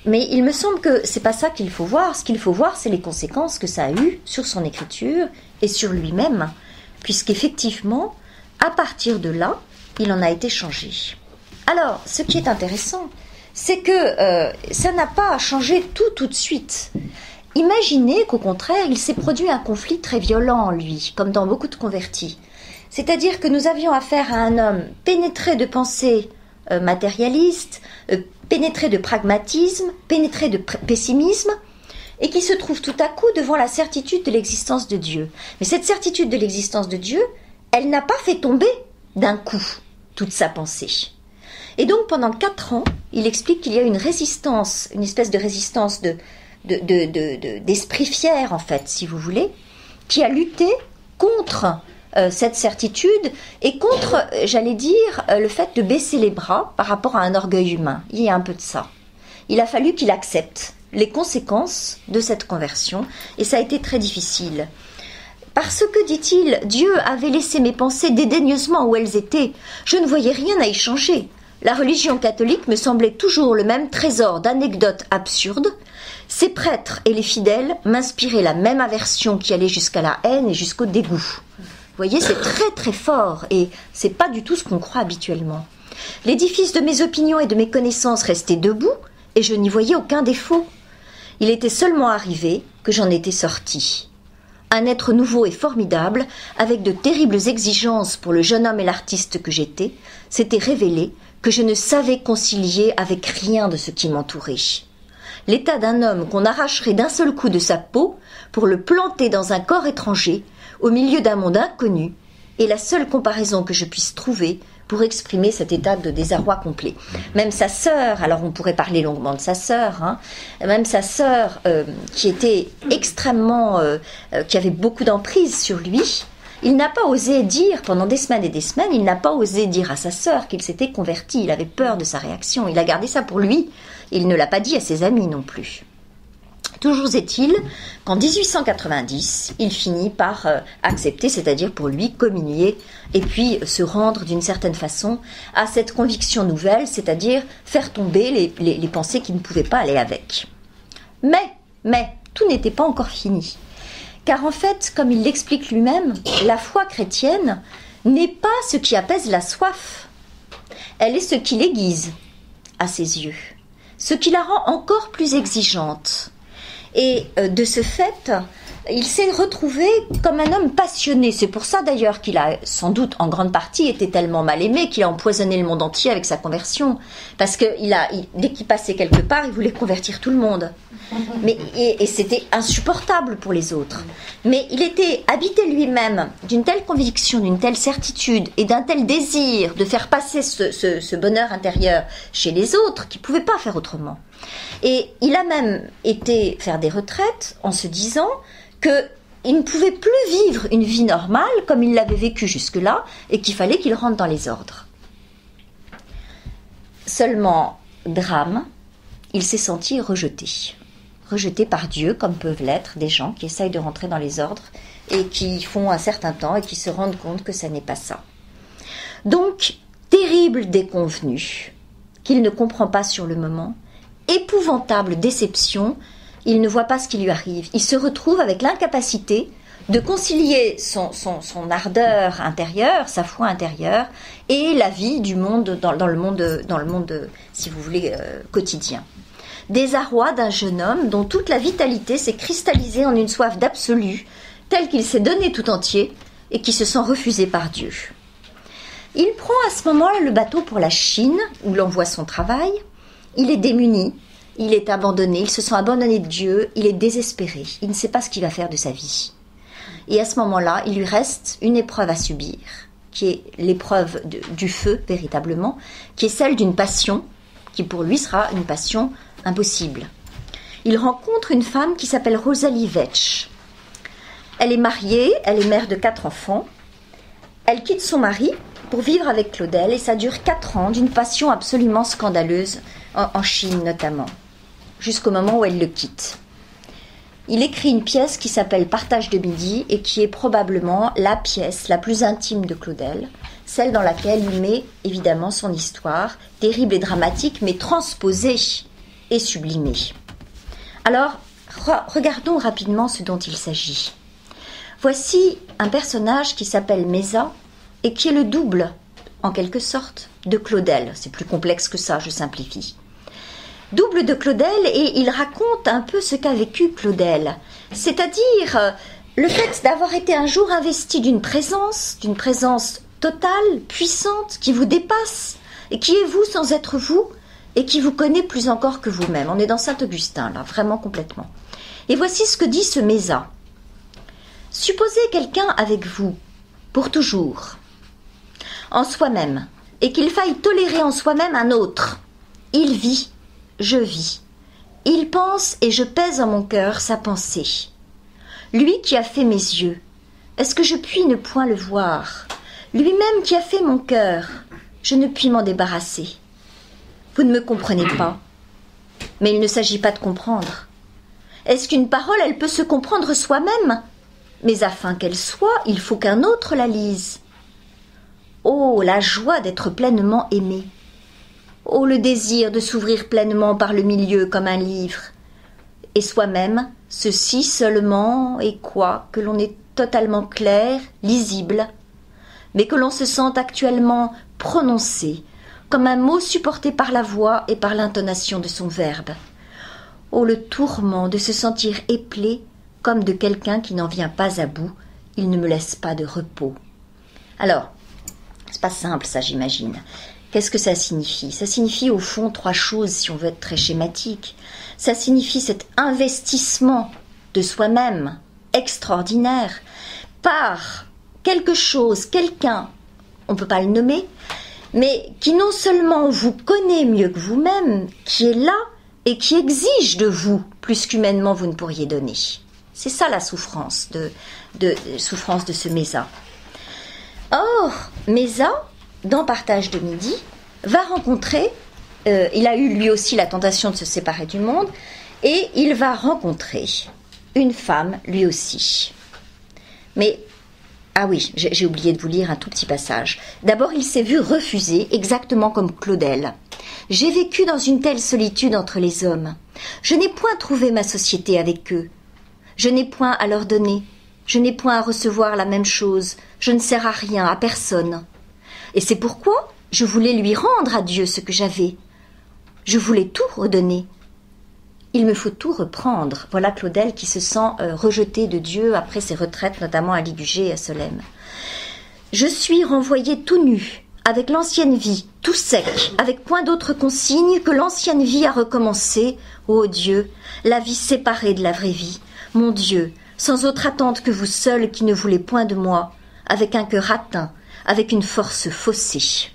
Mais il me semble que c'est pas ça qu'il faut voir. Ce qu'il faut voir, c'est les conséquences que ça a eues sur son écriture et sur lui-même, puisqu'effectivement, à partir de là, il en a été changé. Alors, ce qui est intéressant, c'est que ça n'a pas changé tout de suite. Imaginez qu'au contraire, il s'est produit un conflit très violent en lui, comme dans beaucoup de convertis. C'est-à-dire que nous avions affaire à un homme pénétré de pensée matérialiste, pénétré de pragmatisme, pénétré de pessimisme, et qui se trouve tout à coup devant la certitude de l'existence de Dieu. Mais cette certitude de l'existence de Dieu, elle n'a pas fait tomber d'un coup toute sa pensée. Et donc pendant 4 ans, il explique qu'il y a une résistance, une espèce de résistance d'esprit fier en fait, si vous voulez, qui a lutté contre cette certitude et contre, j'allais dire, le fait de baisser les bras par rapport à un orgueil humain. Il y a un peu de ça. Il a fallu qu'il accepte les conséquences de cette conversion et ça a été très difficile. Parce que, dit-il, Dieu avait laissé mes pensées dédaigneusement où elles étaient. Je ne voyais rien à y changer. La religion catholique me semblait toujours le même trésor d'anecdotes absurdes. Ces prêtres et les fidèles m'inspiraient la même aversion qui allait jusqu'à la haine et jusqu'au dégoût. Vous voyez, c'est très très fort et c'est pas du tout ce qu'on croit habituellement. L'édifice de mes opinions et de mes connaissances restait debout et je n'y voyais aucun défaut. Il était seulement arrivé que j'en étais sortie. Un être nouveau et formidable, avec de terribles exigences pour le jeune homme et l'artiste que j'étais, s'était révélé que je ne savais concilier avec rien de ce qui m'entourait. L'état d'un homme qu'on arracherait d'un seul coup de sa peau pour le planter dans un corps étranger, au milieu d'un monde inconnu, est la seule comparaison que je puisse trouver pour exprimer cet état de désarroi complet. Même sa sœur, alors on pourrait parler longuement de sa sœur, même sa sœur qui était extrêmement, qui avait beaucoup d'emprise sur lui, il n'a pas osé dire, pendant des semaines et des semaines, il n'a pas osé dire à sa sœur qu'il s'était converti, il avait peur de sa réaction, il a gardé ça pour lui, il ne l'a pas dit à ses amis non plus. Toujours est-il qu'en 1890, il finit par accepter, c'est-à-dire pour lui communier, et puis se rendre d'une certaine façon à cette conviction nouvelle, c'est-à-dire faire tomber les pensées qui ne pouvaient pas aller avec. Mais, tout n'était pas encore fini. Car en fait, comme il l'explique lui-même, la foi chrétienne n'est pas ce qui apaise la soif. Elle est ce qui l'aiguise, à ses yeux, ce qui la rend encore plus exigeante. Et de ce fait, il s'est retrouvé comme un homme passionné. C'est pour ça d'ailleurs qu'il a sans doute en grande partie été tellement mal aimé qu'il a empoisonné le monde entier avec sa conversion. Parce que dès qu'il passait quelque part, il voulait convertir tout le monde. Et c'était insupportable pour les autres. Mais il était habité lui-même d'une telle conviction, d'une telle certitude et d'un tel désir de faire passer ce bonheur intérieur chez les autres qu'il ne pouvait pas faire autrement. Et il a même été faire des retraites en se disant qu'il ne pouvait plus vivre une vie normale comme il l'avait vécue jusque-là et qu'il fallait qu'il rentre dans les ordres. Seulement, drame, il s'est senti rejeté par Dieu, comme peuvent l'être des gens qui essayent de rentrer dans les ordres et qui font un certain temps et qui se rendent compte que ça n'est pas ça. Donc, terrible déconvenue qu'il ne comprend pas sur le moment, épouvantable déception, il ne voit pas ce qui lui arrive. Il se retrouve avec l'incapacité de concilier son ardeur intérieure, sa foi intérieure, et la vie du monde dans le monde, si vous voulez, quotidien. Désarroi d'un jeune homme dont toute la vitalité s'est cristallisée en une soif d'absolu, telle qu'il s'est donné tout entier et qui se sent refusé par Dieu. Il prend à ce moment-là le bateau pour la Chine, où l'on voit son travail. Il est démuni, il est abandonné, il se sent abandonné de Dieu, il est désespéré, il ne sait pas ce qu'il va faire de sa vie. Et à ce moment-là, il lui reste une épreuve à subir, qui est l'épreuve du feu, véritablement, qui est celle d'une passion, qui pour lui sera une passion impossible. Il rencontre une femme qui s'appelle Rosalie Vetch. Elle est mariée, elle est mère de 4 enfants. Elle quitte son mari pour vivre avec Claudel et ça dure 4 ans d'une passion absolument scandaleuse, en Chine notamment, jusqu'au moment où elle le quitte. Il écrit une pièce qui s'appelle Partage de midi et qui est probablement la pièce la plus intime de Claudel, celle dans laquelle il met évidemment son histoire, terrible et dramatique, mais transposée et sublimée. Alors, regardons rapidement ce dont il s'agit. Voici un personnage qui s'appelle Mesa et qui est le double, en quelque sorte, de Claudel. C'est plus complexe que ça, je simplifie. Double de Claudel, et il raconte un peu ce qu'a vécu Claudel. C'est-à-dire le fait d'avoir été un jour investi d'une présence totale, puissante, qui vous dépasse, et qui est vous sans être vous, et qui vous connaît plus encore que vous-même. On est dans Saint-Augustin, là, vraiment complètement. Et voici ce que dit ce Mesa. Supposez quelqu'un avec vous, pour toujours, en soi-même, et qu'il faille tolérer en soi-même un autre. Il vit, je vis. Il pense et je pèse en mon cœur sa pensée. Lui qui a fait mes yeux, est-ce que je puis ne point le voir? Lui-même qui a fait mon cœur, je ne puis m'en débarrasser. Vous ne me comprenez pas, mais il ne s'agit pas de comprendre. Est-ce qu'une parole, elle peut se comprendre soi-même? Mais afin qu'elle soit, il faut qu'un autre la lise. Oh, la joie d'être pleinement aimé. Oh, le désir de s'ouvrir pleinement par le milieu comme un livre. Et soi-même, ceci seulement est quoi? Que l'on est totalement clair, lisible, mais que l'on se sent actuellement prononcé, comme un mot supporté par la voix et par l'intonation de son verbe. Oh, le tourment de se sentir éplé comme de quelqu'un qui n'en vient pas à bout. Il ne me laisse pas de repos. » Alors, c'est pas simple ça, j'imagine. Qu'est-ce que ça signifie? Ça signifie au fond 3 choses, si on veut être très schématique. Ça signifie cet investissement de soi-même extraordinaire par quelque chose, quelqu'un, on ne peut pas le nommer, mais qui non seulement vous connaît mieux que vous-même, qui est là et qui exige de vous plus qu'humainement vous ne pourriez donner. C'est ça la souffrance de ce Mésa. Or, Mésa, dans Partage de midi, va rencontrer, il a eu lui aussi la tentation de se séparer du monde, et il va rencontrer une femme lui aussi. Mais, ah oui, j'ai oublié de vous lire un tout petit passage. D'abord, il s'est vu refuser, exactement comme Claudel. « J'ai vécu dans une telle solitude entre les hommes. Je n'ai point trouvé ma société avec eux. Je n'ai point à leur donner. Je n'ai point à recevoir la même chose. Je ne sers à rien, à personne. Et c'est pourquoi je voulais lui rendre à Dieu ce que j'avais. Je voulais tout redonner. Il me faut tout reprendre. » Voilà Claudel qui se sent rejeté de Dieu après ses retraites, notamment à Ligugé et à Solesmes. « Je suis renvoyé tout nu, avec l'ancienne vie, tout sec, avec point d'autre consigne que l'ancienne vie a recommencé. Ô Dieu, la vie séparée de la vraie vie. Mon Dieu, sans autre attente que vous seul qui ne voulez point de moi, avec un cœur atteint, avec une force faussée. »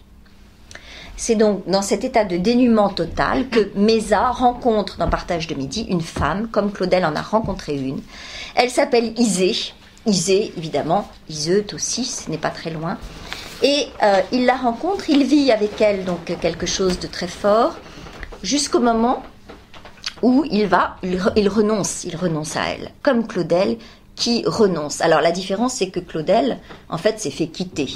C'est donc dans cet état de dénuement total que Mésa rencontre dans Partage de midi une femme, comme Claudel en a rencontré une. Elle s'appelle Isée. Isée, évidemment, Iseut aussi, ce n'est pas très loin. Et il la rencontre, il vit avec elle donc quelque chose de très fort, jusqu'au moment où il renonce à elle, comme Claudel qui renonce. Alors la différence, c'est que Claudel, en fait, s'est fait quitter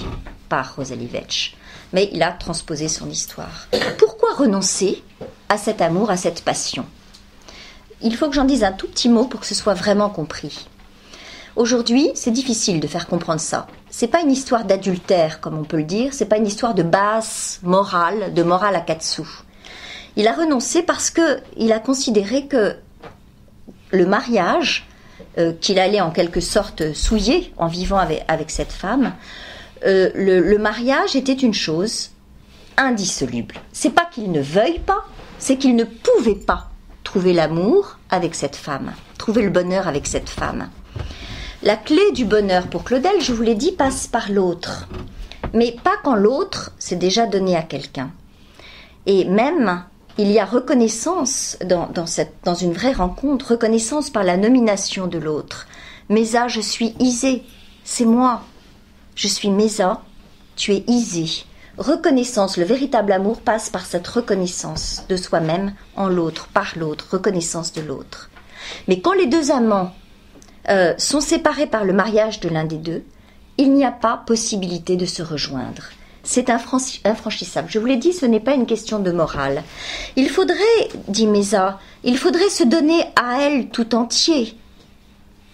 par Rosalie Vetch. Mais il a transposé son histoire. Pourquoi renoncer à cet amour, à cette passion? Il faut que j'en dise un tout petit mot pour que ce soit vraiment compris. Aujourd'hui, c'est difficile de faire comprendre ça. C'est pas une histoire d'adultère, comme on peut le dire, c'est pas une histoire de basse morale, de morale à 4 sous. Il a renoncé parce que il a considéré que le mariage, qu'il allait en quelque sorte souiller en vivant avec cette femme, le mariage était une chose indissoluble. C'est pas qu'il ne veuille pas, c'est qu'il ne pouvait pas trouver l'amour avec cette femme, trouver le bonheur avec cette femme. La clé du bonheur pour Claudel, je vous l'ai dit, passe par l'autre. Mais pas quand l'autre s'est déjà donné à quelqu'un. Et même, il y a reconnaissance dans une vraie rencontre, reconnaissance par la nomination de l'autre. Mésa, je suis Isée, c'est moi. Je suis Mésa, tu es Isée. Reconnaissance, le véritable amour passe par cette reconnaissance de soi-même en l'autre, par l'autre, reconnaissance de l'autre. Mais quand les deux amants sont séparés par le mariage de l'un des deux, il n'y a pas possibilité de se rejoindre. C'est infranchissable. Je vous l'ai dit, ce n'est pas une question de morale. Il faudrait, dit Mésa, il faudrait se donner à elle tout entier.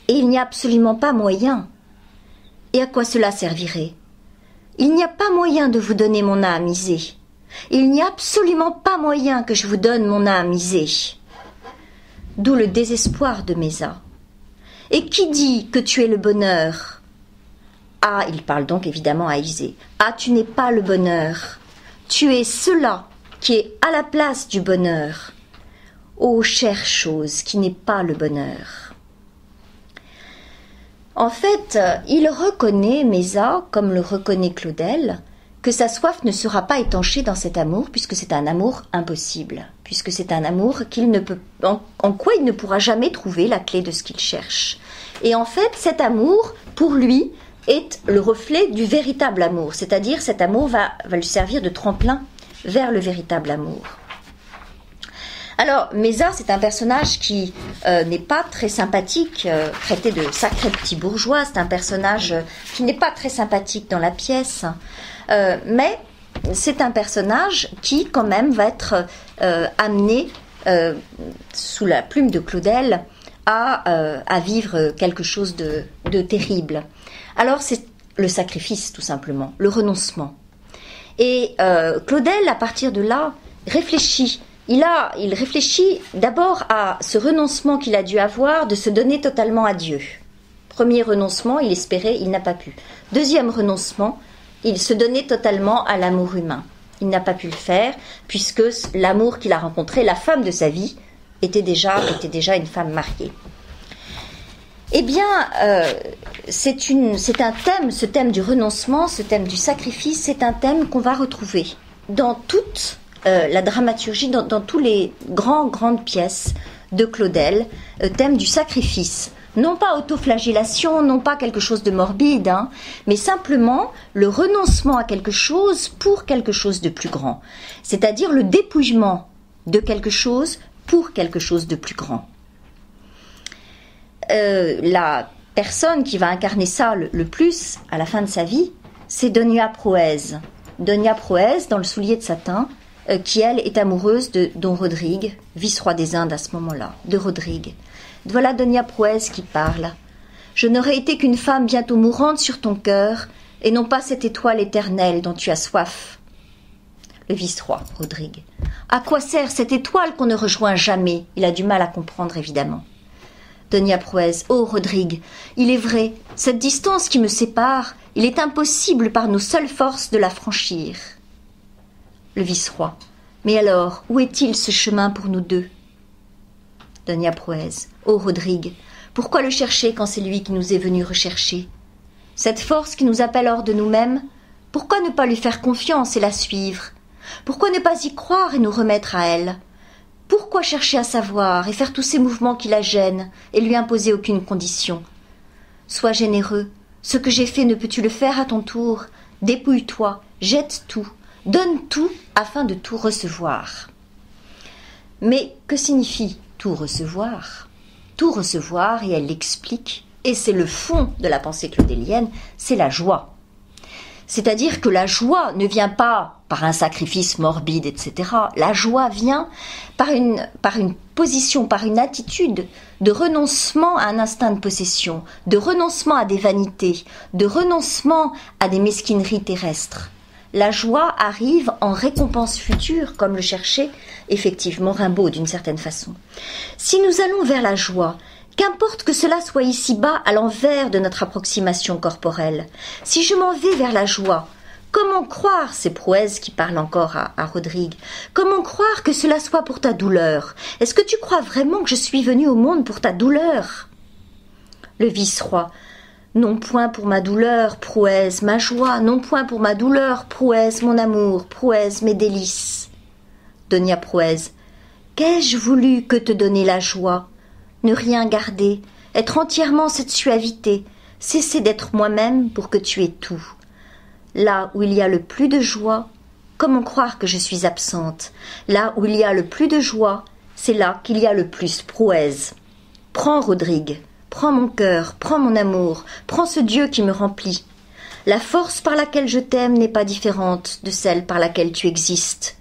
Et il n'y a absolument pas moyen. Et à quoi cela servirait? Il n'y a pas moyen de vous donner mon âme, Isée. Il n'y a absolument pas moyen que je vous donne mon âme, Isée. D'où le désespoir de Mésa. Et qui dit que tu es le bonheur? Ah, il parle donc évidemment à Isée. Ah, tu n'es pas le bonheur. Tu es cela qui est à la place du bonheur. Ô chère chose qui n'est pas le bonheur. En fait, il reconnaît, Mésa, comme le reconnaît Claudel, que sa soif ne sera pas étanchée dans cet amour, puisque c'est un amour impossible, puisque c'est un amour en quoi il ne pourra jamais trouver la clé de ce qu'il cherche. Et en fait, cet amour, pour lui, est le reflet du véritable amour, c'est-à-dire cet amour va lui servir de tremplin vers le véritable amour. Alors, Mésa, c'est un personnage qui n'est pas très sympathique, traité de sacré petit bourgeois, c'est un personnage qui n'est pas très sympathique dans la pièce, mais c'est un personnage qui, quand même, va être amené, sous la plume de Claudel, à vivre quelque chose de terrible. Alors, c'est le sacrifice, tout simplement, le renoncement. Et Claudel, à partir de là, réfléchit il réfléchit d'abord à ce renoncement qu'il a dû avoir de se donner totalement à Dieu. Premier renoncement, il espérait, il n'a pas pu. Deuxième renoncement, il se donnait totalement à l'amour humain. Il n'a pas pu le faire puisque l'amour qu'il a rencontré, la femme de sa vie, était déjà une femme mariée. Eh bien, c'est un thème, ce thème du renoncement, ce thème du sacrifice, c'est un thème qu'on va retrouver dans toute la dramaturgie, dans tous les grandes pièces de Claudel, thème du sacrifice. Non pas autoflagellation, non pas quelque chose de morbide, mais simplement le renoncement à quelque chose pour quelque chose de plus grand. C'est-à-dire le dépouillement de quelque chose pour quelque chose de plus grand. La personne qui va incarner ça le plus à la fin de sa vie, c'est Donia Proez. Donia Proez, dans Le Soulier de satin, qui elle est amoureuse de Don Rodrigue, vice-roi des Indes à ce moment-là, de Rodrigue. Voilà Donia Proez qui parle. « Je n'aurais été qu'une femme bientôt mourante sur ton cœur, et non pas cette étoile éternelle dont tu as soif. » Le vice-roi, Rodrigue. « À quoi sert cette étoile qu'on ne rejoint jamais ?» Il a du mal à comprendre, évidemment. Donia Proez. « Oh, Rodrigue, il est vrai, cette distance qui me sépare, il est impossible par nos seules forces de la franchir. » Le vice-roi. « Mais alors, où est-il ce chemin pour nous deux ?» Donia Proez. « Oh, Rodrigue, pourquoi le chercher quand c'est lui qui nous est venu rechercher? Cette force qui nous appelle hors de nous-mêmes, pourquoi ne pas lui faire confiance et la suivre? Pourquoi ne pas y croire et nous remettre à elle? Pourquoi chercher à savoir et faire tous ces mouvements qui la gênent et lui imposer aucune condition? Sois généreux, ce que j'ai fait ne peux-tu le faire à ton tour? Dépouille-toi, jette tout, donne tout afin de tout recevoir. » Mais que signifie tout recevoir? Tout recevoir, et elle l'explique, et c'est le fond de la pensée claudélienne, c'est la joie. C'est-à-dire que la joie ne vient pas par un sacrifice morbide, etc. La joie vient par une position, par une attitude de renoncement à un instinct de possession, de renoncement à des vanités, de renoncement à des mesquineries terrestres. La joie arrive en récompense future, comme le cherchait effectivement Rimbaud d'une certaine façon. Si nous allons vers la joie, qu'importe que cela soit ici-bas à l'envers de notre approximation corporelle, si je m'en vais vers la joie, comment croire, c'est Proez qui parle encore à Rodrigue, comment croire que cela soit pour ta douleur? Est-ce que tu crois vraiment que je suis venu au monde pour ta douleur? Le vice-roi. Non point pour ma douleur, Proez, ma joie, non point pour ma douleur, Proez, mon amour, Proez, mes délices. Donia Proez. Qu'ai-je voulu que te donner la joie? Ne rien garder, être entièrement cette suavité, cesser d'être moi-même pour que tu aies tout. Là où il y a le plus de joie, comment croire que je suis absente? Là où il y a le plus de joie, c'est là qu'il y a le plus Proez. Prends, Rodrigue. Prends mon cœur, prends mon amour, prends ce Dieu qui me remplit. La force par laquelle je t'aime n'est pas différente de celle par laquelle tu existes.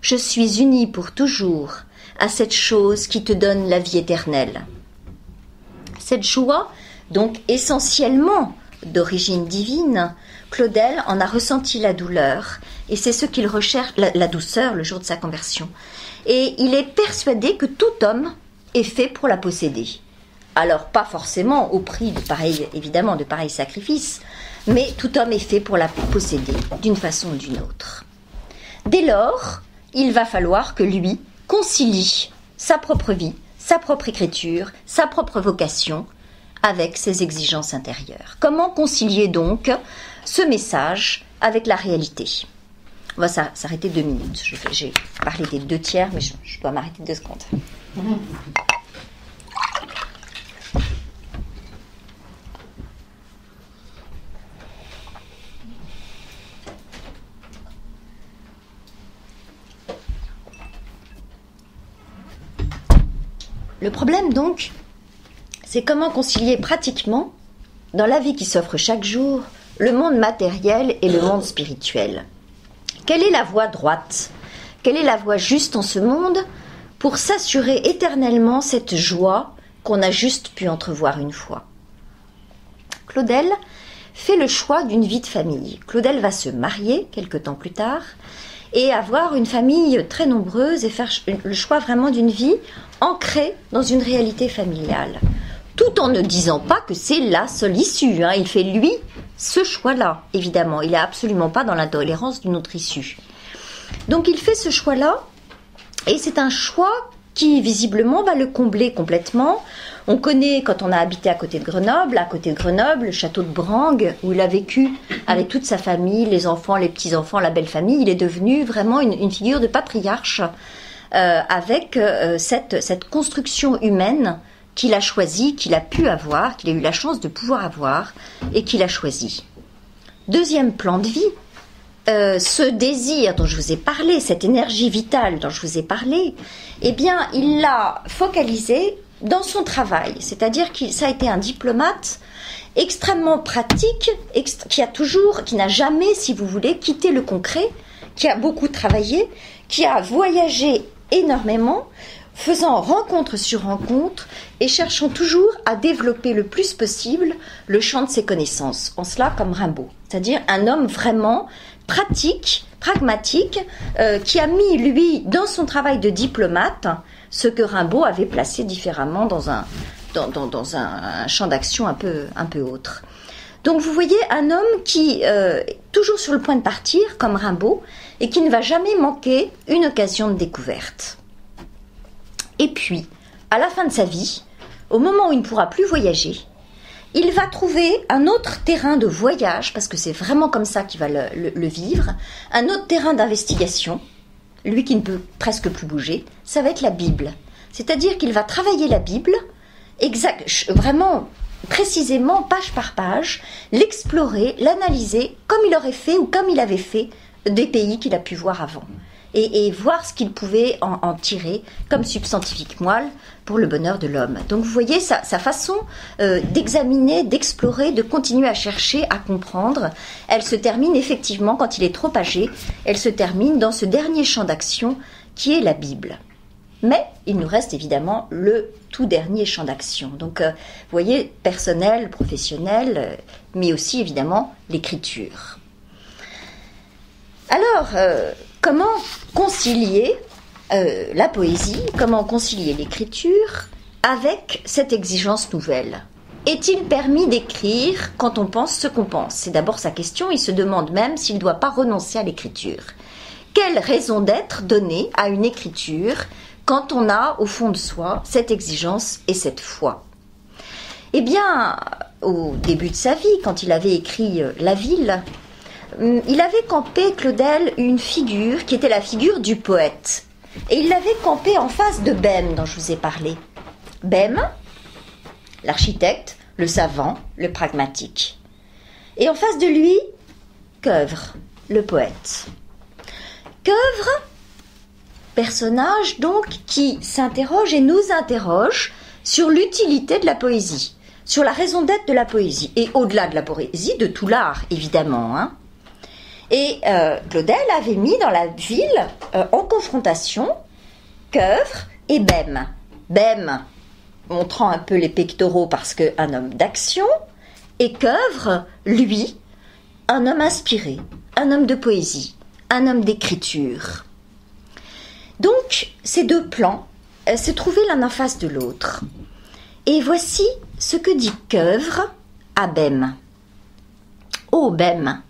Je suis unie pour toujours à cette chose qui te donne la vie éternelle. Cette joie, donc essentiellement d'origine divine, Claudel en a ressenti la douleur, et c'est ce qu'il recherche, la douceur, le jour de sa conversion. Et il est persuadé que tout homme est fait pour la posséder. Alors, pas forcément au prix de pareils sacrifices, mais tout homme est fait pour la posséder d'une façon ou d'une autre. Dès lors, il va falloir que lui concilie sa propre vie, sa propre écriture, sa propre vocation avec ses exigences intérieures. Comment concilier donc ce message avec la réalité? On va s'arrêter 2 minutes. J'ai parlé des 2 tiers, mais je dois m'arrêter 2 secondes. Le problème donc, c'est comment concilier pratiquement, dans la vie qui s'offre chaque jour, le monde matériel et le monde spirituel. Quelle est la voie droite? Quelle est la voie juste en ce monde pour s'assurer éternellement cette joie qu'on a juste pu entrevoir une fois? Claudel fait le choix d'une vie de famille. Claudel va se marier quelque temps plus tard et avoir une famille très nombreuse et faire le choix vraiment d'une vie ancrée dans une réalité familiale. Tout en ne disant pas que c'est la seule issue. Hein. Il fait, lui, ce choix-là, évidemment. Il n'est absolument pas dans l'intolérance d'une autre issue. Donc il fait ce choix-là, et c'est un choix qui, visiblement, va le combler complètement. On connaît, quand on a habité à côté de Grenoble, le château de Brangue, où il a vécu avec toute sa famille, les enfants, les petits-enfants, la belle famille. Il est devenu vraiment une figure de patriarche avec cette construction humaine qu'il a choisie, qu'il a pu avoir, qu'il a eu la chance de pouvoir avoir et qu'il a choisi. Deuxième plan de vie, ce désir dont je vous ai parlé, cette énergie vitale dont je vous ai parlé, eh bien, il l'a focalisé dans son travail. C'est-à-dire que ça a été un diplomate extrêmement pratique, qui n'a jamais, si vous voulez, quitté le concret, qui a beaucoup travaillé, qui a voyagé énormément, faisant rencontre sur rencontre et cherchant toujours à développer le plus possible le champ de ses connaissances, en cela comme Rimbaud. C'est-à-dire un homme vraiment pratique, pragmatique, qui a mis, lui, dans son travail de diplomate, ce que Rimbaud avait placé différemment dans un champ d'action un peu autre. Donc vous voyez un homme qui est toujours sur le point de partir, comme Rimbaud, et qui ne va jamais manquer une occasion de découverte. Et puis, à la fin de sa vie, au moment où il ne pourra plus voyager, il va trouver un autre terrain de voyage, parce que c'est vraiment comme ça qu'il va le vivre, un autre terrain d'investigation, lui qui ne peut presque plus bouger, ça va être la Bible. C'est-à-dire qu'il va travailler la Bible, vraiment précisément, page par page, l'explorer, l'analyser, comme il aurait fait ou comme il avait fait des pays qu'il a pu voir avant. Et voir ce qu'il pouvait en tirer comme substantifique moelle pour le bonheur de l'homme. Donc vous voyez sa façon d'examiner, d'explorer, de continuer à chercher, à comprendre, elle se termine effectivement, quand il est trop âgé, elle se termine dans ce dernier champ d'action qui est la Bible. Mais il nous reste évidemment le tout dernier champ d'action. Donc vous voyez, personnel, professionnel, mais aussi évidemment l'écriture. Alors, comment concilier la poésie, comment concilier l'écriture avec cette exigence nouvelle? Est-il permis d'écrire quand on pense ce qu'on pense? C'est d'abord sa question, il se demande même s'il ne doit pas renoncer à l'écriture. Quelle raison d'être donnée à une écriture quand on a au fond de soi cette exigence et cette foi? Eh bien, au début de sa vie, quand il avait écrit La Ville, il avait campé, Claudel, une figure qui était la figure du poète. Et il l'avait campé en face de Bème, dont je vous ai parlé. Bème, l'architecte, le savant, le pragmatique. Et en face de lui, Queuvre, le poète. Queuvre, personnage donc qui s'interroge et nous interroge sur l'utilité de la poésie, sur la raison d'être de la poésie. Et au-delà de la poésie, de tout l'art, évidemment, hein. Et Claudel avait mis dans La Ville en confrontation Queuvre et Bème. Bème montrant un peu les pectoraux parce qu'un homme d'action, et Queuvre, lui, un homme inspiré, un homme de poésie, un homme d'écriture. Donc, ces deux plans se trouvaient l'un en face de l'autre. Et voici ce que dit Queuvre à Bème. « Ô Bème,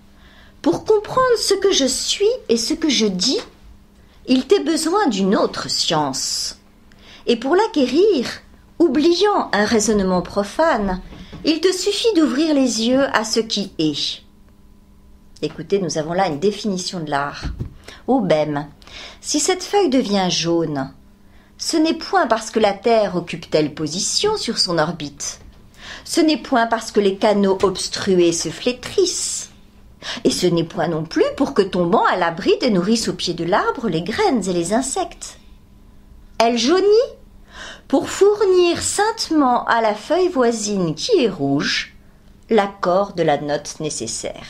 pour comprendre ce que je suis et ce que je dis, il t'est besoin d'une autre science. Et pour l'acquérir, oubliant un raisonnement profane, il te suffit d'ouvrir les yeux à ce qui est. » Écoutez, nous avons là une définition de l'art. Ô Bème, si cette feuille devient jaune, ce n'est point parce que la Terre occupe telle position sur son orbite. Ce n'est point parce que les canaux obstrués se flétrissent. Et ce n'est point non plus pour que tombant à l'abri et nourrissent au pied de l'arbre les graines et les insectes. Elle jaunit pour fournir saintement à la feuille voisine qui est rouge l'accord de la note nécessaire.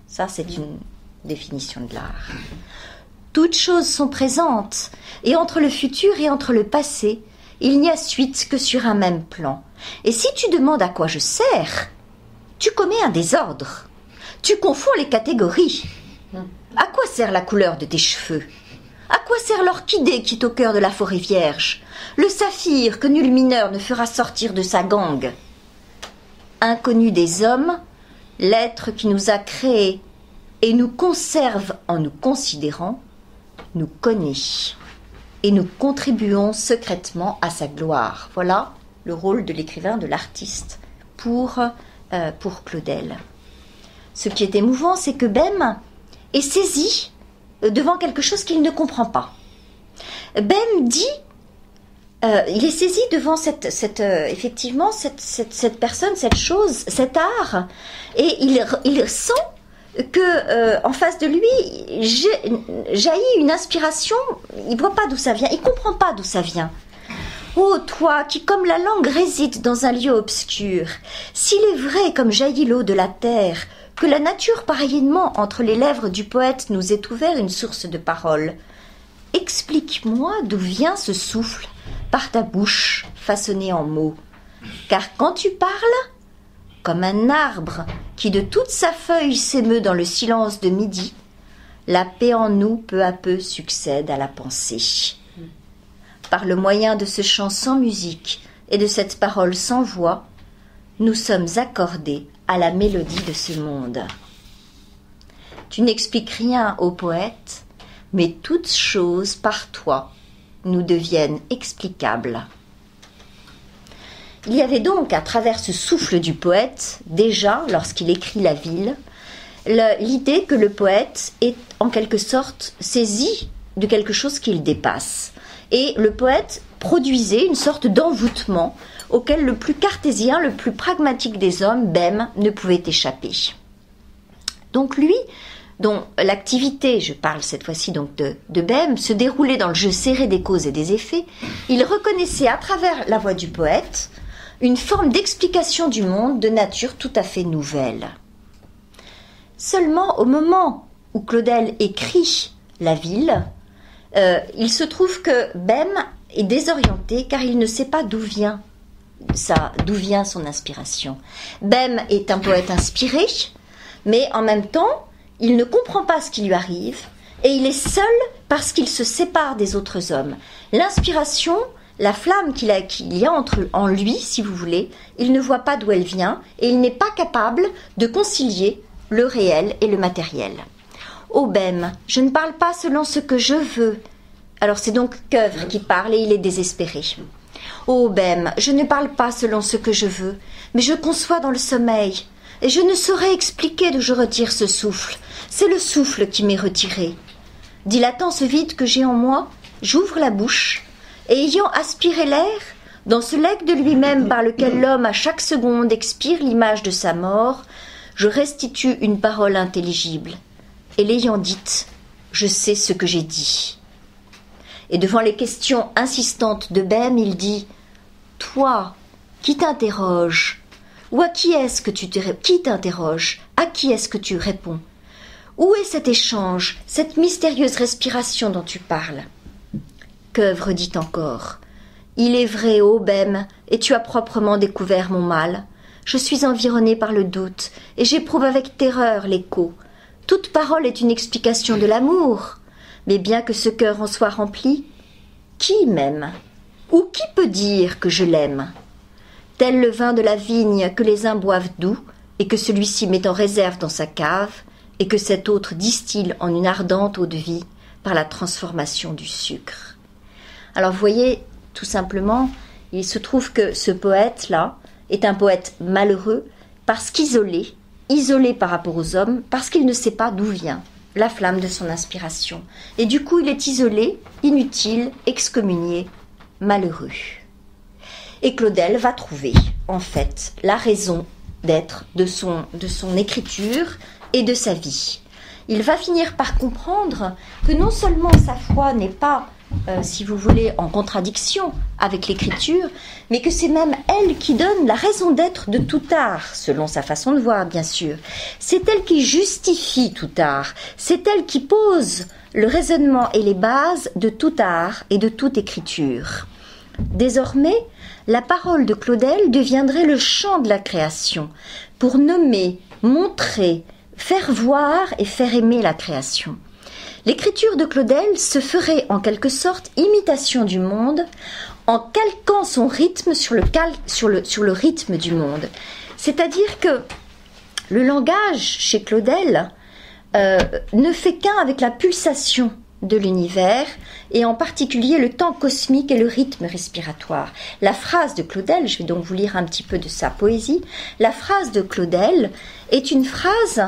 Ça, c'est une définition de l'art. Toutes choses sont présentes, et entre le futur et entre le passé, il n'y a suite que sur un même plan. Et si tu demandes à quoi je sers, tu commets un désordre. Tu confonds les catégories. À quoi sert la couleur de tes cheveux? À quoi sert l'orchidée qui est au cœur de la forêt vierge? Le saphir que nul mineur ne fera sortir de sa gangue? Inconnu des hommes, l'être qui nous a créés et nous conserve en nous considérant, nous connaît. Et nous contribuons secrètement à sa gloire. Voilà le rôle de l'écrivain, de l'artiste pour Claudel. Ce qui est émouvant, c'est que Bem est saisi devant quelque chose qu'il ne comprend pas. Bem dit, il est saisi devant effectivement cette personne, cette chose, cet art, et il sent que en face de lui jaillit une inspiration. Il voit pas d'où ça vient, il comprend pas d'où ça vient. Ô toi qui comme la langue réside dans un lieu obscur, s'il est vrai comme jaillit l'eau de la terre, que la nature pareillement entre les lèvres du poète nous est ouvert une source de parole, explique-moi d'où vient ce souffle par ta bouche façonnée en mots, car quand tu parles, comme un arbre qui de toute sa feuille s'émeut dans le silence de midi, la paix en nous peu à peu succède à la pensée. Par le moyen de ce chant sans musique et de cette parole sans voix, nous sommes accordés à la mélodie de ce monde. Tu n'expliques rien au poète, mais toutes choses par toi nous deviennent explicables. Il y avait donc, à travers ce souffle du poète, déjà, lorsqu'il écrit La Ville, l'idée que le poète est en quelque sorte saisi de quelque chose qu'il dépasse. Et le poète produisait une sorte d'envoûtement auquel le plus cartésien, le plus pragmatique des hommes, Bem, ne pouvait échapper. Donc lui, dont l'activité, je parle cette fois-ci donc de Bem, se déroulait dans le jeu serré des causes et des effets, il reconnaissait à travers la voix du poète une forme d'explication du monde de nature tout à fait nouvelle. Seulement au moment où Claudel écrit La Ville, il se trouve que Bem est désorienté car il ne sait pas d'où vient son inspiration. Bem est un poète inspiré, mais en même temps, il ne comprend pas ce qui lui arrive et il est seul parce qu'il se sépare des autres hommes. L'inspiration, la flamme qu'il y a en lui, si vous voulez, il ne voit pas d'où elle vient et il n'est pas capable de concilier le réel et le matériel. Ô Bem, je ne parle pas selon ce que je veux. Alors c'est donc Queuvre qui parle et il est désespéré. Ô Bem, je ne parle pas selon ce que je veux, mais je conçois dans le sommeil. Et je ne saurais expliquer d'où je retire ce souffle. C'est le souffle qui m'est retiré. Dilatant ce vide que j'ai en moi, j'ouvre la bouche, et ayant aspiré l'air, dans ce legs de lui-même par lequel l'homme à chaque seconde expire l'image de sa mort, je restitue une parole intelligible. Et l'ayant dite, je sais ce que j'ai dit. Et devant les questions insistantes de Bem, il dit « Toi, qui t'interroges ? Ou à qui est-ce que qui t'interroge ? À qui est-ce que tu réponds ? Où est cet échange, cette mystérieuse respiration dont tu parles ?» Queuvre dit encore « Il est vrai, ô Bem, et tu as proprement découvert mon mal. Je suis environnée par le doute, et j'éprouve avec terreur l'écho. Toute parole est une explication de l'amour. Mais bien que ce cœur en soit rempli, qui m'aime ? Ou qui peut dire que je l'aime ? Tel le vin de la vigne que les uns boivent doux, et que celui-ci met en réserve dans sa cave, et que cet autre distille en une ardente eau de vie par la transformation du sucre. Alors vous voyez, tout simplement, il se trouve que ce poète-là est un poète malheureux parce isolé par rapport aux hommes, parce qu'il ne sait pas d'où vient la flamme de son inspiration. Et du coup, il est isolé, inutile, excommunié, malheureux. Et Claudel va trouver, en fait, la raison d'être de son écriture et de sa vie. Il va finir par comprendre que non seulement sa foi n'est pas, si vous voulez, en contradiction avec l'écriture, mais que c'est même elle qui donne la raison d'être de tout art, selon sa façon de voir, bien sûr. C'est elle qui justifie tout art, c'est elle qui pose le raisonnement et les bases de tout art et de toute écriture. Désormais, la parole de Claudel deviendrait le chant de la création, pour nommer, montrer, faire voir et faire aimer la création. L'écriture de Claudel se ferait en quelque sorte imitation du monde en calquant son rythme sur le rythme du monde. C'est-à-dire que le langage chez Claudel ne fait qu'un avec la pulsation de l'univers et en particulier le temps cosmique et le rythme respiratoire. La phrase de Claudel, je vais donc vous lire un petit peu de sa poésie, la phrase de Claudel est une phrase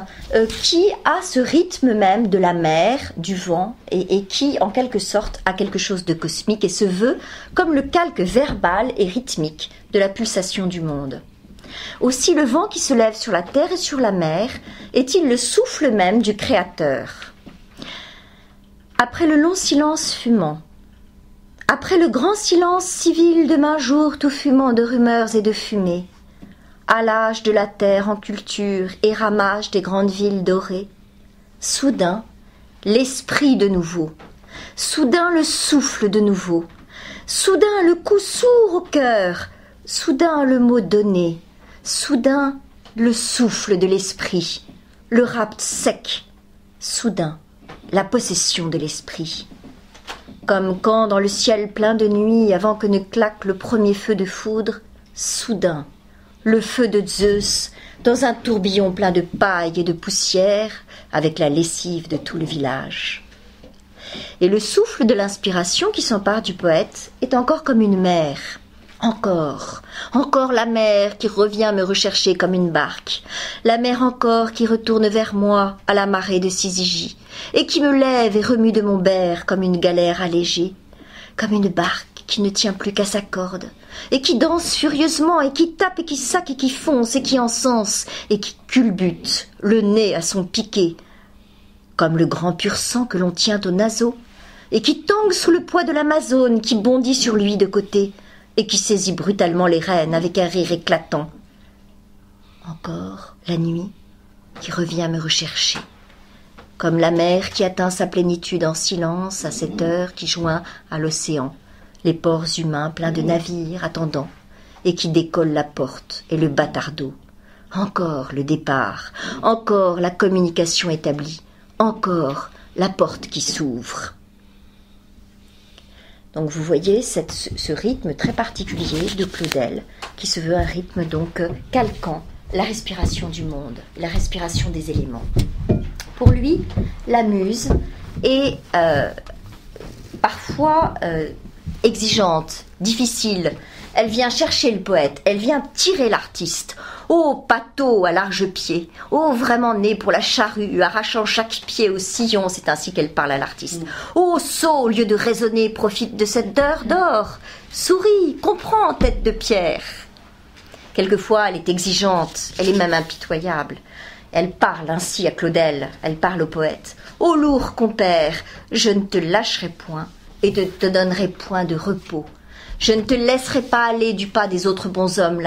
qui a ce rythme même de la mer, du vent et qui en quelque sorte a quelque chose de cosmique et se veut comme le calque verbal et rythmique de la pulsation du monde. Aussi le vent qui se lève sur la terre et sur la mer est-il le souffle même du Créateur. Après le long silence fumant, après le grand silence civil de maint jour tout fumant de rumeurs et de fumée, halage de la terre en culture et ramage des grandes villes dorées, soudain l'esprit de nouveau, soudain le souffle de nouveau, soudain le coup sourd au cœur, soudain le mot donné, soudain le souffle de l'esprit, le rapt sec, soudain la possession de l'esprit. Comme quand dans le ciel plein de nuit, avant que ne claque le premier feu de foudre, soudain, le feu de Zeus, dans un tourbillon plein de paille et de poussière, avec la lessive de tout le village. Et le souffle de l'inspiration qui s'empare du poète est encore comme une mer. Encore la mer qui revient me rechercher comme une barque, la mer encore qui retourne vers moi à la marée de Syzygie, et qui me lève et remue de mon berre comme une galère allégée, comme une barque qui ne tient plus qu'à sa corde, et qui danse furieusement, et qui tape, et qui sac, et qui fonce, et qui encense, et qui culbute, le nez à son piquet, comme le grand pur sang que l'on tient au naseau, et qui tangue sous le poids de l'Amazone qui bondit sur lui de côté, et qui saisit brutalement les rênes avec un rire éclatant. Encore la nuit qui revient me rechercher, comme la mer qui atteint sa plénitude en silence à cette heure qui joint à l'océan, les ports humains pleins de navires attendant, et qui décolle la porte et le bâtardeau. Encore le départ, encore la communication établie, encore la porte qui s'ouvre. Donc vous voyez ce rythme très particulier de Claudel, qui se veut un rythme donc calquant la respiration du monde, la respiration des éléments. Pour lui, la muse est parfois exigeante, difficile. Elle vient chercher le poète, elle vient tirer l'artiste. Oh, pâteau à large pied, oh, vraiment né pour la charrue, arrachant chaque pied au sillon, c'est ainsi qu'elle parle à l'artiste. Oh, sot, au lieu de raisonner, profite de cette heure d'or. Souris, comprends, tête de pierre. Quelquefois, elle est exigeante, elle est même impitoyable. Elle parle ainsi à Claudel, elle parle au poète. Ô lourd compère, je ne te lâcherai point et ne te donnerai point de repos. Je ne te laisserai pas aller du pas des autres bonshommes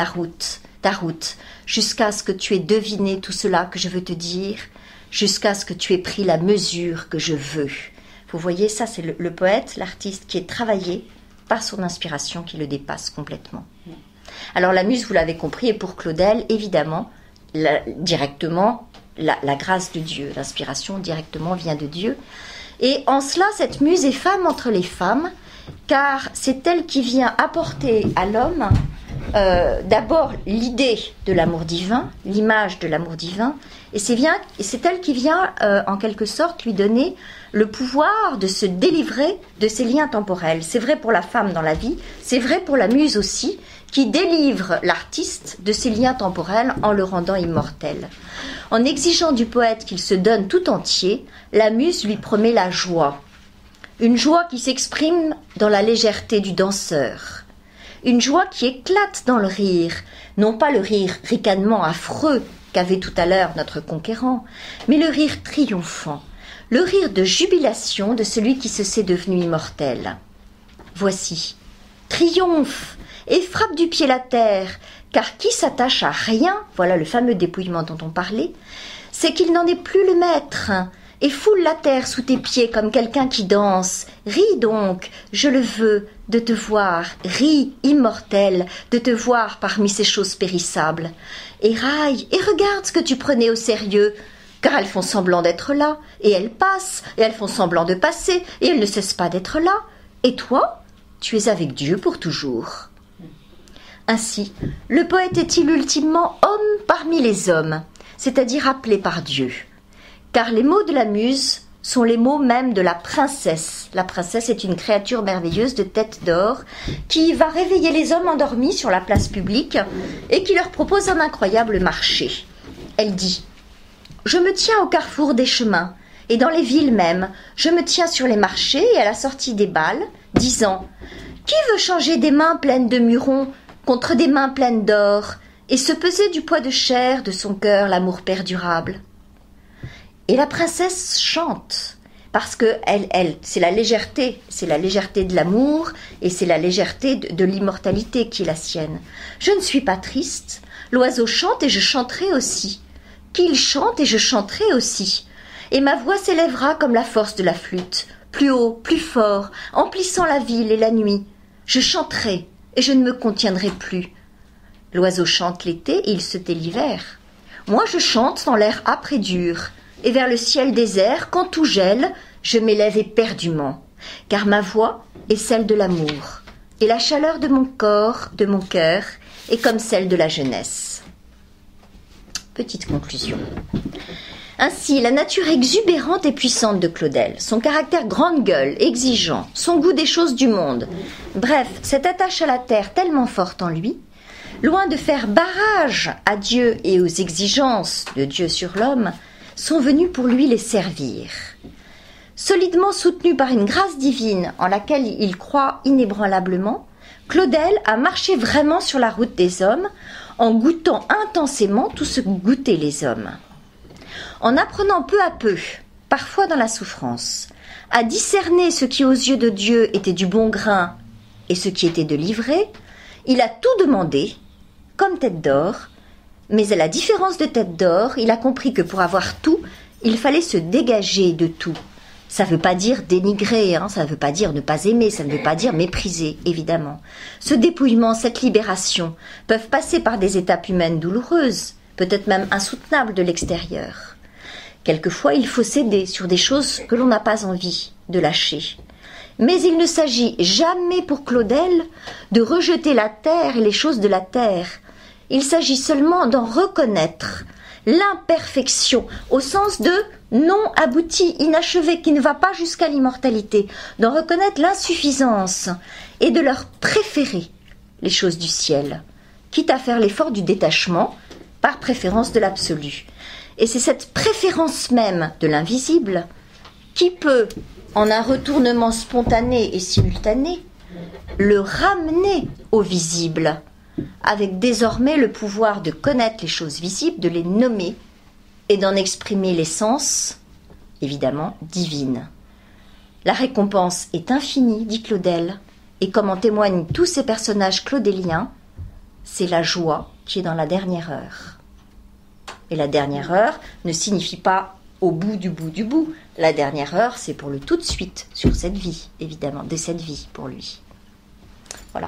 ta route, jusqu'à ce que tu aies deviné tout cela que je veux te dire, jusqu'à ce que tu aies pris la mesure que je veux. Vous voyez, ça c'est le poète, l'artiste qui est travaillé par son inspiration qui le dépasse complètement. Alors la muse, vous l'avez compris, est pour Claudel, évidemment, directement la grâce de Dieu. L'inspiration directement vient de Dieu. Et en cela, cette muse est femme entre les femmes, car c'est elle qui vient apporter à l'homme d'abord l'idée de l'amour divin, l'image de l'amour divin, et c'est elle qui vient en quelque sorte lui donner le pouvoir de se délivrer de ses liens temporels. C'est vrai pour la femme dans la vie, c'est vrai pour la muse aussi, qui délivre l'artiste de ses liens temporels en le rendant immortel. En exigeant du poète qu'il se donne tout entier, la muse lui promet la joie. Une joie qui s'exprime dans la légèreté du danseur. Une joie qui éclate dans le rire, non pas le rire ricanement affreux qu'avait tout à l'heure notre conquérant, mais le rire triomphant, le rire de jubilation de celui qui se sait devenu immortel. Voici, triomphe et frappe du pied la terre, car qui s'attache à rien, voilà le fameux dépouillement dont on parlait, c'est qu'il n'en est plus le maître, et foule la terre sous tes pieds comme quelqu'un qui danse. Ris donc, je le veux, de te voir, ris, immortel, de te voir parmi ces choses périssables. Et raille, et regarde ce que tu prenais au sérieux, car elles font semblant d'être là, et elles passent, et elles font semblant de passer, et elles ne cessent pas d'être là. Et toi, tu es avec Dieu pour toujours. Ainsi, le poète est-il ultimement homme parmi les hommes, c'est-à-dire appelé par Dieu. Car les mots de la muse sont les mots même de la princesse. La princesse est une créature merveilleuse de tête d'or qui va réveiller les hommes endormis sur la place publique et qui leur propose un incroyable marché. Elle dit « Je me tiens au carrefour des chemins et dans les villes même, je me tiens sur les marchés et à la sortie des bals, disant « Qui veut changer des mains pleines de murons contre des mains pleines d'or et se peser du poids de chair de son cœur l'amour perdurable ?» Et la princesse chante, parce que c'est la légèreté de l'amour et c'est la légèreté de l'immortalité qui est la sienne. Je ne suis pas triste, l'oiseau chante et je chanterai aussi. Qu'il chante et je chanterai aussi. Et ma voix s'élèvera comme la force de la flûte, plus haut, plus fort, emplissant la ville et la nuit. Je chanterai et je ne me contiendrai plus. L'oiseau chante l'été et il se tait l'hiver. Moi je chante dans l'air âpre et dur. Et vers le ciel désert, quand tout gèle, je m'élève éperdument, car ma voix est celle de l'amour, et la chaleur de mon corps, de mon cœur, est comme celle de la jeunesse. Petite conclusion. Ainsi, la nature exubérante et puissante de Claudel, son caractère grande gueule, exigeant, son goût des choses du monde, bref, cette attache à la terre tellement forte en lui, loin de faire barrage à Dieu et aux exigences de Dieu sur l'homme, sont venus pour lui les servir. Solidement soutenu par une grâce divine en laquelle il croit inébranlablement, Claudel a marché vraiment sur la route des hommes en goûtant intensément tout ce que goûtaient les hommes. En apprenant peu à peu, parfois dans la souffrance, à discerner ce qui aux yeux de Dieu était du bon grain et ce qui était de l'ivraie, il a tout demandé, comme Tête d'Or, mais à la différence de Tête d'Or, il a compris que pour avoir tout, il fallait se dégager de tout. Ça ne veut pas dire dénigrer, ça ne veut pas dire ne pas aimer, ça ne veut pas dire mépriser, évidemment. Ce dépouillement, cette libération, peuvent passer par des étapes humaines douloureuses, peut-être même insoutenables de l'extérieur. Quelquefois, il faut céder sur des choses que l'on n'a pas envie de lâcher. Mais il ne s'agit jamais pour Claudel de rejeter la terre et les choses de la terre. Il s'agit seulement d'en reconnaître l'imperfection, au sens de non abouti, inachevé, qui ne va pas jusqu'à l'immortalité, d'en reconnaître l'insuffisance et de leur préférer les choses du ciel, quitte à faire l'effort du détachement par préférence de l'absolu. Et c'est cette préférence même de l'invisible qui peut, en un retournement spontané et simultané, le ramener au visible, avec désormais le pouvoir de connaître les choses visibles, de les nommer et d'en exprimer l'essence, évidemment, divine. La récompense est infinie, dit Claudel, et comme en témoignent tous ces personnages claudéliens, c'est la joie qui est dans la dernière heure. Et la dernière heure ne signifie pas au bout du bout du bout. La dernière heure, c'est pour le tout de suite, sur cette vie, évidemment, de cette vie pour lui. Voilà.